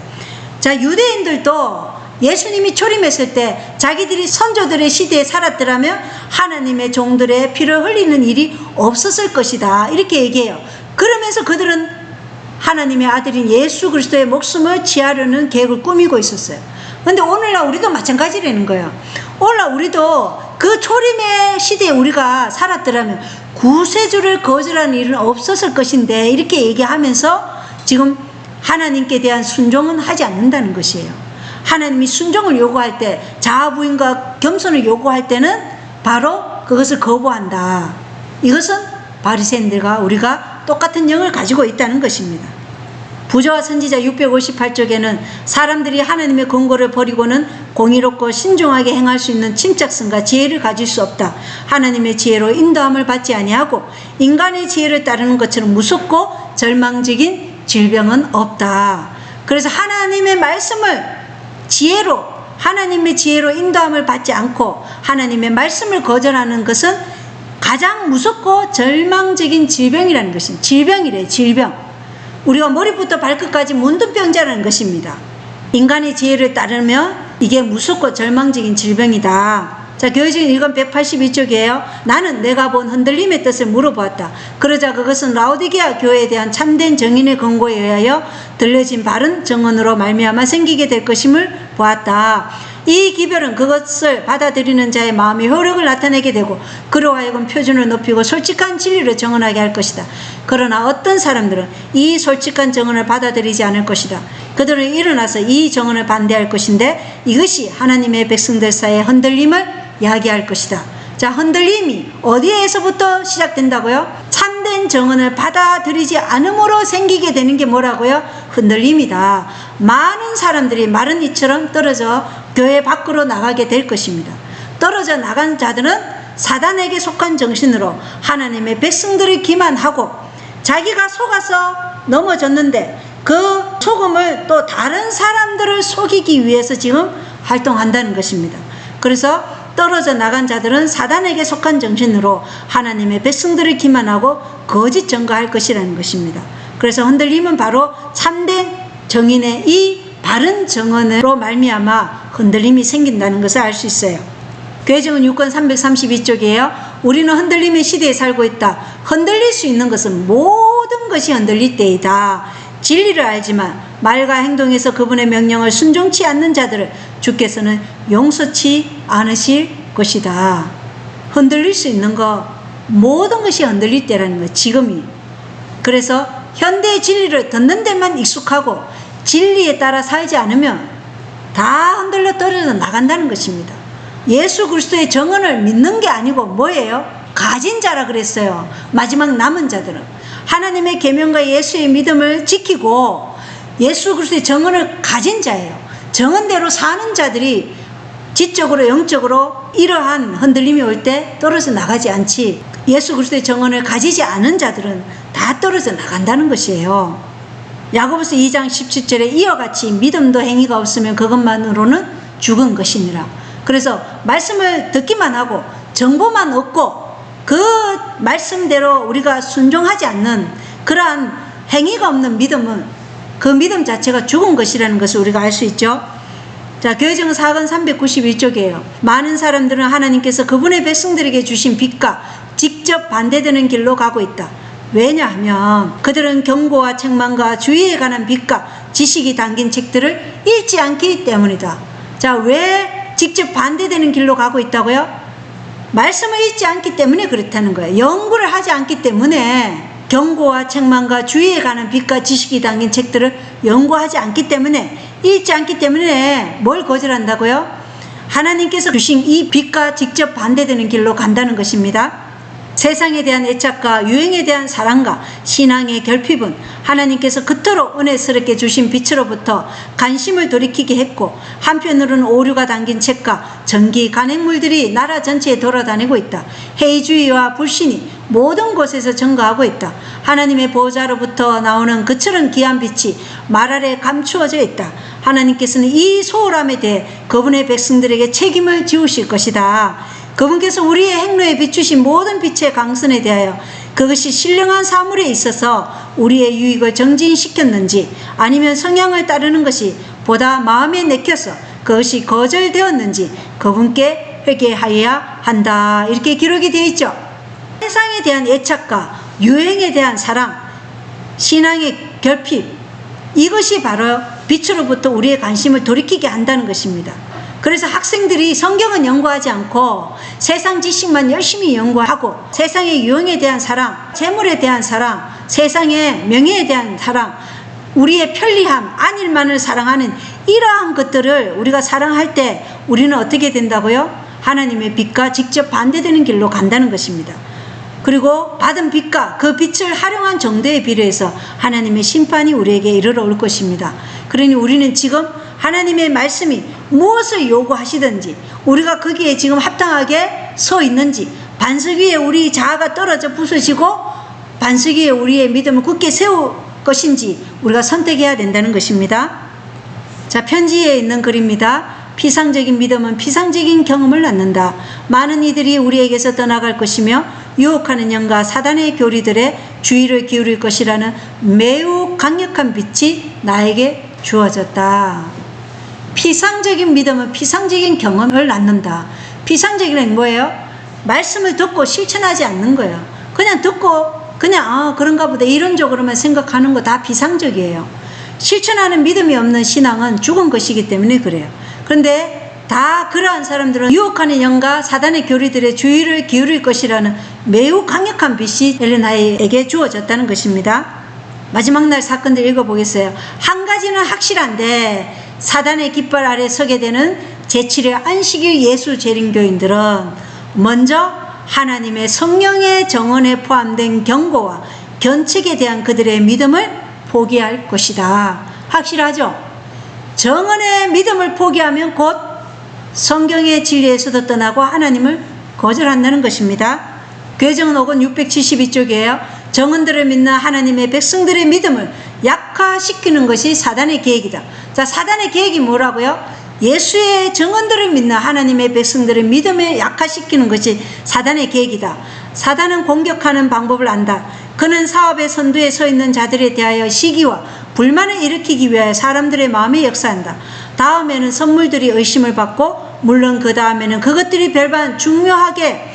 S1: 자, 유대인들도 예수님이 초림했을 때 자기들이 선조들의 시대에 살았더라면 하나님의 종들의 피를 흘리는 일이 없었을 것이다. 이렇게 얘기해요. 그러면서 그들은 하나님의 아들인 예수 그리스도의 목숨을 취하려는 계획을 꾸미고 있었어요. 그런데 오늘날 우리도 마찬가지라는 거예요. 오늘날 우리도 그 초림의 시대에 우리가 살았더라면 구세주를 거절하는 일은 없었을 것인데 이렇게 얘기하면서 지금 하나님께 대한 순종은 하지 않는다는 것이에요. 하나님이 순종을 요구할 때, 자아부인과 겸손을 요구할 때는 바로 그것을 거부한다. 이것은 바리새인들과 우리가 똑같은 영을 가지고 있다는 것입니다. 부조와 선지자 658쪽에는 사람들이 하나님의 권고를 버리고는 공의롭고 신중하게 행할 수 있는 침착성과 지혜를 가질 수 없다. 하나님의 지혜로 인도함을 받지 아니하고 인간의 지혜를 따르는 것처럼 무섭고 절망적인 질병은 없다. 그래서 하나님의 말씀을 지혜로, 하나님의 지혜로 인도함을 받지 않고 하나님의 말씀을 거절하는 것은 가장 무섭고 절망적인 질병이라는 것입니다. 질병이래요. 질병. 우리가 머리부터 발끝까지 문둥병자라는 것입니다. 인간의 지혜를 따르면 이게 무섭고 절망적인 질병이다. 자, 교회적인 읽음 181쪽이에요. 나는 내가 본 흔들림의 뜻을 물어보았다. 그러자 그것은 라오디게아 교회에 대한 참된 정인의 권고에 의하여 들려진 바른 정언으로 말미암아 생기게 될 것임을 보았다. 이 기별은 그것을 받아들이는 자의 마음의 효력을 나타내게 되고 그로 하여금 표준을 높이고 솔직한 진리를 정언하게 할 것이다. 그러나 어떤 사람들은 이 솔직한 정언을 받아들이지 않을 것이다. 그들은 일어나서 이 정언을 반대할 것인데 이것이 하나님의 백성들 사이의 흔들림을 야기할 것이다. 자, 흔들림이 어디에서부터 시작된다고요? 참된 참된 정언을 받아들이지 않음으로 생기게 되는 게 뭐라고요? 흔들림이다. 많은 사람들이 마른 이처럼 떨어져 교회 밖으로 나가게 될 것입니다. 떨어져 나간 자들은 사단에게 속한 정신으로 하나님의 백성들을 기만하고 자기가 속아서 넘어졌는데 그 속음을 또 다른 사람들을 속이기 위해서 지금 활동한다는 것입니다. 그래서 떨어져 나간 자들은 사단에게 속한 정신으로 하나님의 백성들을 기만하고 거짓 증거할 것이라는 것입니다. 그래서 흔들림은 바로 참된 정인의 이 바른 정언으로 말미암아 흔들림이 생긴다는 것을 알 수 있어요. 교회정은 6권 332쪽이에요. 우리는 흔들림의 시대에 살고 있다. 흔들릴 수 있는 것은 모든 것이 흔들릴 때이다. 진리를 알지만 말과 행동에서 그분의 명령을 순종치 않는 자들을 주께서는 용서치 않으실 것이다. 흔들릴 수 있는 것, 모든 것이 흔들릴 때라는 거예요. 지금이. 그래서 현대의 진리를 듣는 데만 익숙하고 진리에 따라 살지 않으면 다 흔들려 떨어져 나간다는 것입니다. 예수 그리스도의 정언을 믿는 게 아니고 뭐예요? 가진 자라 그랬어요. 마지막 남은 자들은 하나님의 계명과 예수의 믿음을 지키고 예수 그리스도의 정언을 가진 자예요. 정언대로 사는 자들이 지적으로 영적으로 이러한 흔들림이 올 때 떨어져 나가지 않지, 예수 그리스도의 정언을 가지지 않은 자들은 다 떨어져 나간다는 것이에요. 야고보서 2장 17절에 이와 같이 믿음도 행위가 없으면 그것만으로는 죽은 것이니라. 그래서 말씀을 듣기만 하고 정보만 얻고 그 말씀대로 우리가 순종하지 않는 그러한 행위가 없는 믿음은 그 믿음 자체가 죽은 것이라는 것을 우리가 알 수 있죠. 자, 교회정 4권 391쪽이에요. 많은 사람들은 하나님께서 그분의 백성들에게 주신 빛과 직접 반대되는 길로 가고 있다. 왜냐하면 그들은 경고와 책망과 주의에 관한 빛과 지식이 담긴 책들을 읽지 않기 때문이다. 자, 왜 직접 반대되는 길로 가고 있다고요? 말씀을 읽지 않기 때문에 그렇다는 거예요. 연구를 하지 않기 때문에, 경고와 책망과 주의에 관한 빛과 지식이 담긴 책들을 연구하지 않기 때문에, 읽지 않기 때문에 뭘 거절한다고요? 하나님께서 주신 이 빛과 직접 반대되는 길로 간다는 것입니다. 세상에 대한 애착과 유행에 대한 사랑과 신앙의 결핍은 하나님께서 그토록 은혜스럽게 주신 빛으로부터 관심을 돌이키게 했고, 한편으로는 오류가 담긴 책과 전기 간행물들이 나라 전체에 돌아다니고 있다. 해이주의와 불신이 모든 곳에서 증가하고 있다. 하나님의 보호자로부터 나오는 그처럼 귀한 빛이 말 아래 감추어져 있다. 하나님께서는 이 소홀함에 대해 그분의 백성들에게 책임을 지우실 것이다. 그분께서 우리의 행로에 비추신 모든 빛의 강선에 대하여 그것이 신령한 사물에 있어서 우리의 유익을 정진시켰는지, 아니면 성향을 따르는 것이 보다 마음에 내켜서 그것이 거절되었는지 그분께 회개하여야 한다. 이렇게 기록이 되어 있죠. 세상에 대한 애착과 유행에 대한 사랑, 신앙의 결핍, 이것이 바로 빛으로부터 우리의 관심을 돌이키게 한다는 것입니다. 그래서 학생들이 성경은 연구하지 않고 세상 지식만 열심히 연구하고 세상의 유행에 대한 사랑, 재물에 대한 사랑, 세상의 명예에 대한 사랑, 우리의 편리함, 안일만을 사랑하는 이러한 것들을 우리가 사랑할 때 우리는 어떻게 된다고요? 하나님의 빛과 직접 반대되는 길로 간다는 것입니다. 그리고 받은 빛과 그 빛을 활용한 정도에 비례해서 하나님의 심판이 우리에게 이르러 올 것입니다. 그러니 우리는 지금 하나님의 말씀이 무엇을 요구하시든지 우리가 거기에 지금 합당하게 서 있는지, 반석 위에 우리 자아가 떨어져 부서지고 반석 위에 우리의 믿음을 굳게 세울 것인지 우리가 선택해야 된다는 것입니다. 자, 편지에 있는 글입니다. 피상적인 믿음은 피상적인 경험을 낳는다. 많은 이들이 우리에게서 떠나갈 것이며 유혹하는 영과 사단의 교리들의 주의를 기울일 것이라는 매우 강력한 빛이 나에게 주어졌다. 피상적인 믿음은 피상적인 경험을 낳는다. 피상적인 건 뭐예요? 말씀을 듣고 실천하지 않는 거예요. 그냥 듣고 그냥 그런가 보다 이론적으로만 생각하는 거 다 피상적이에요. 실천하는 믿음이 없는 신앙은 죽은 것이기 때문에 그래요. 그런데 다 그러한 사람들은 유혹하는 영과 사단의 교리들의 주의를 기울일 것이라는 매우 강력한 빛이 엘레나에게 주어졌다는 것입니다. 마지막 날 사건들 읽어보겠어요. 한 가지는 확실한데 사단의 깃발 아래 서게 되는 제7회 안식일 예수 재림교인들은 먼저 하나님의 성령의 정언에 포함된 경고와 견책에 대한 그들의 믿음을 포기할 것이다. 확실하죠? 정언의 믿음을 포기하면 곧 성경의 진리에서도 떠나고 하나님을 거절한다는 것입니다. 교회정언 5권 672쪽이에요. 정언들을 믿는 하나님의 백성들의 믿음을 약화시키는 것이 사단의 계획이다. 자, 사단의 계획이 뭐라고요? 예수의 정언들을 믿는 하나님의 백성들의 믿음을 약화시키는 것이 사단의 계획이다. 사단은 공격하는 방법을 안다. 그는 사업의 선두에 서 있는 자들에 대하여 시기와 불만을 일으키기 위하여 사람들의 마음에 역사한다. 다음에는 선물들이 의심을 받고, 물론 그 다음에는 그것들이 별반 중하게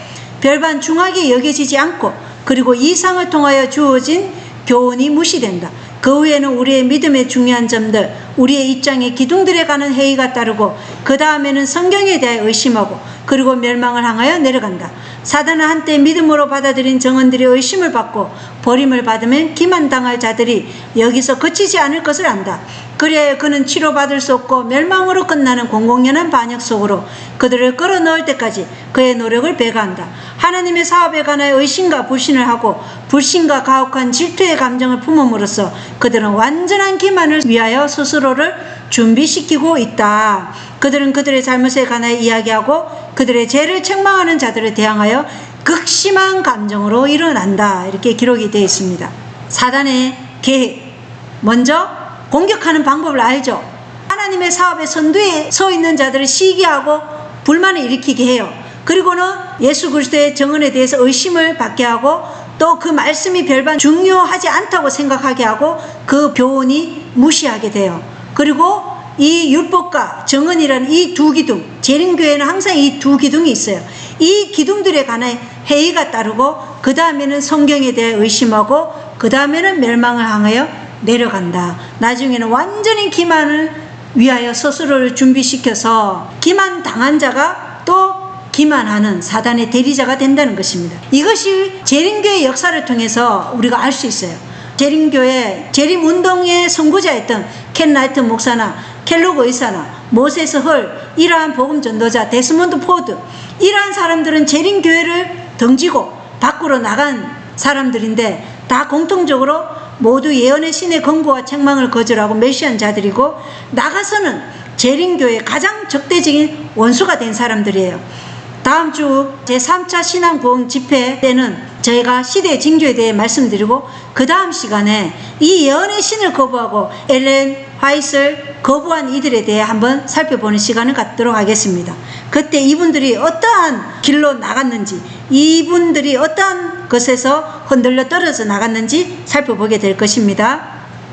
S1: 여겨지지 않고, 그리고 이상을 통하여 주어진 교훈이 무시된다. 그 후에는 우리의 믿음의 중요한 점들, 우리의 입장의 기둥들에 관한 회의가 따르고, 그 다음에는 성경에 대해 의심하고, 그리고 멸망을 향하여 내려간다. 사단은 한때 믿음으로 받아들인 정언들이 의심을 받고 버림을 받으면 기만당할 자들이 여기서 그치지 않을 것을 안다. 그래야 그는 치료받을 수 없고 멸망으로 끝나는 공공연한 반역 속으로 그들을 끌어넣을 때까지 그의 노력을 배가한다. 하나님의 사업에 관하여 의심과 불신을 하고 불신과 가혹한 질투의 감정을 품음으로써 그들은 완전한 기만을 위하여 스스로를 준비시키고 있다. 그들은 그들의 잘못에 관하여 이야기하고 그들의 죄를 책망하는 자들을 대항하여 극심한 감정으로 일어난다. 이렇게 기록이 되어 있습니다. 사단의 계획, 먼저 공격하는 방법을 알죠. 하나님의 사업의 선두에 서 있는 자들을 시기하고 불만을 일으키게 해요. 그리고는 예수 그리스도의 정언에 대해서 의심을 받게 하고, 또 그 말씀이 별반 중요하지 않다고 생각하게 하고 그 교훈이 무시하게 돼요. 그리고 이 율법과 정언이라는 이 두 기둥, 재림교회는 항상 이 두 기둥이 있어요. 이 기둥들에 관해 회의가 따르고, 그 다음에는 성경에 대해 의심하고, 그 다음에는 멸망을 향하여 내려간다. 나중에는 완전히 기만을 위하여 스스로를 준비시켜서 기만 당한 자가 또 기만하는 사단의 대리자가 된다는 것입니다. 이것이 재림교회 역사를 통해서 우리가 알 수 있어요. 재림교회, 재림운동의 선구자였던 켄 라이트 목사나 켈로그 의사나 모세스 헐, 이러한 복음 전도자 데스몬드 포드, 이러한 사람들은 재림교회를 던지고 밖으로 나간 사람들인데, 다 공통적으로 모두 예언의 신의 권고와 책망을 거절하고 멸시한 자들이고, 나가서는 재림교회의 가장 적대적인 원수가 된 사람들이에요. 다음 주 제3차 신앙구원 집회 때는 저희가 시대의 징조에 대해 말씀드리고, 그 다음 시간에 이 예언의 신을 거부하고 엘렌 화이트를 거부한 이들에 대해 한번 살펴보는 시간을 갖도록 하겠습니다. 그때 이분들이 어떠한 길로 나갔는지, 이분들이 어떠한 것에서 흔들려 떨어져 나갔는지 살펴보게 될 것입니다.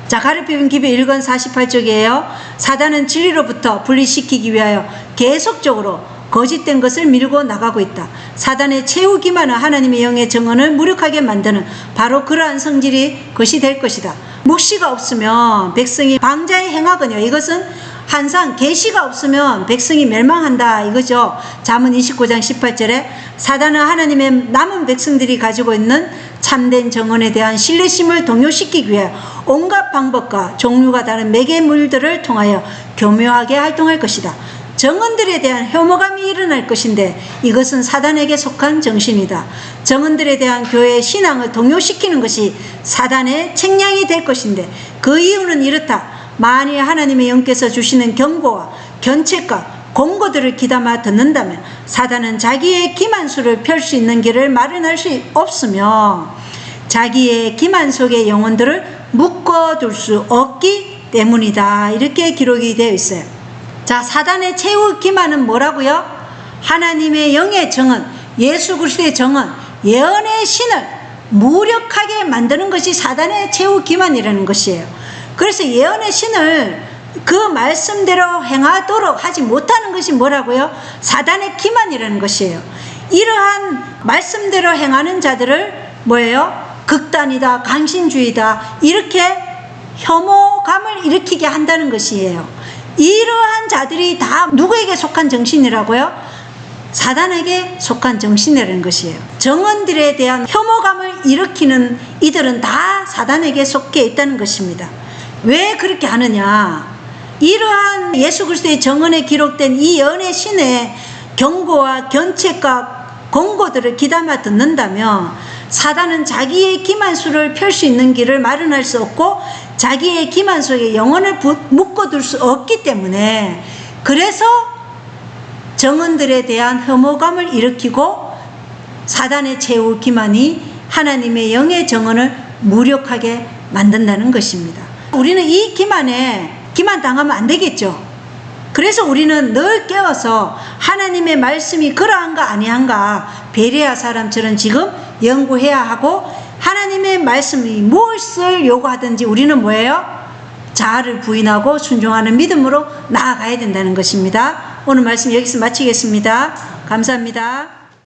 S1: 자, 가르피움 기배 1권 48쪽이에요. 사단은 진리로부터 분리시키기 위하여 계속적으로 거짓된 것을 밀고 나가고 있다. 사단의 최후 기만은 하나님의 영의 정언을 무력하게 만드는 바로 그러한 성질이 것이 될 것이다. 묵시가 없으면 백성이 방자에 행하거니와, 이것은 항상 계시가 없으면 백성이 멸망한다 이거죠. 잠언 29장 18절에 사단은 하나님의 남은 백성들이 가지고 있는 참된 정언에 대한 신뢰심을 동요시키기 위해 온갖 방법과 종류가 다른 매개물들을 통하여 교묘하게 활동할 것이다. 정언들에 대한 혐오감이 일어날 것인데, 이것은 사단에게 속한 정신이다. 정언들에 대한 교회의 신앙을 동요시키는 것이 사단의 책량이 될 것인데, 그 이유는 이렇다. 만일 하나님의 영께서 주시는 경고와 견책과 공고들을 귀담아 듣는다면 사단은 자기의 기만수를 펼 수 있는 길을 마련할 수 없으며 자기의 기만 속의 영혼들을 묶어둘 수 없기 때문이다. 이렇게 기록이 되어 있어요. 자, 사단의 최후 기만은 뭐라고요? 하나님의 영의 정언, 예수 그리스도의 정언, 예언의 신을 무력하게 만드는 것이 사단의 최후 기만이라는 것이에요. 그래서 예언의 신을 그 말씀대로 행하도록 하지 못하는 것이 뭐라고요? 사단의 기만이라는 것이에요. 이러한 말씀대로 행하는 자들을 뭐예요? 극단이다, 강신주의다, 이렇게 혐오감을 일으키게 한다는 것이에요. 이러한 자들이 다 누구에게 속한 정신이라고요? 사단에게 속한 정신이라는 것이에요. 정언들에 대한 혐오감을 일으키는 이들은 다 사단에게 속해 있다는 것입니다. 왜 그렇게 하느냐? 이러한 예수 그리스도의 정언에 기록된 이 예언의 신의 경고와 견책과 권고들을 귀담아 듣는다면 사단은 자기의 기만수를 펼 수 있는 길을 마련할 수 없고 자기의 기만 속에 영혼을 묶어둘 수 없기 때문에, 그래서 정언들에 대한 혐오감을 일으키고 사단의 최후 기만이 하나님의 영의 정언을 무력하게 만든다는 것입니다. 우리는 이 기만에 기만당하면 안 되겠죠. 그래서 우리는 늘 깨어서 하나님의 말씀이 그러한가 아니한가 베레아 사람처럼 지금 연구해야 하고, 하나님의 말씀이 무엇을 요구하든지 우리는 뭐예요? 자아를 부인하고 순종하는 믿음으로 나아가야 된다는 것입니다. 오늘 말씀 여기서 마치겠습니다. 감사합니다.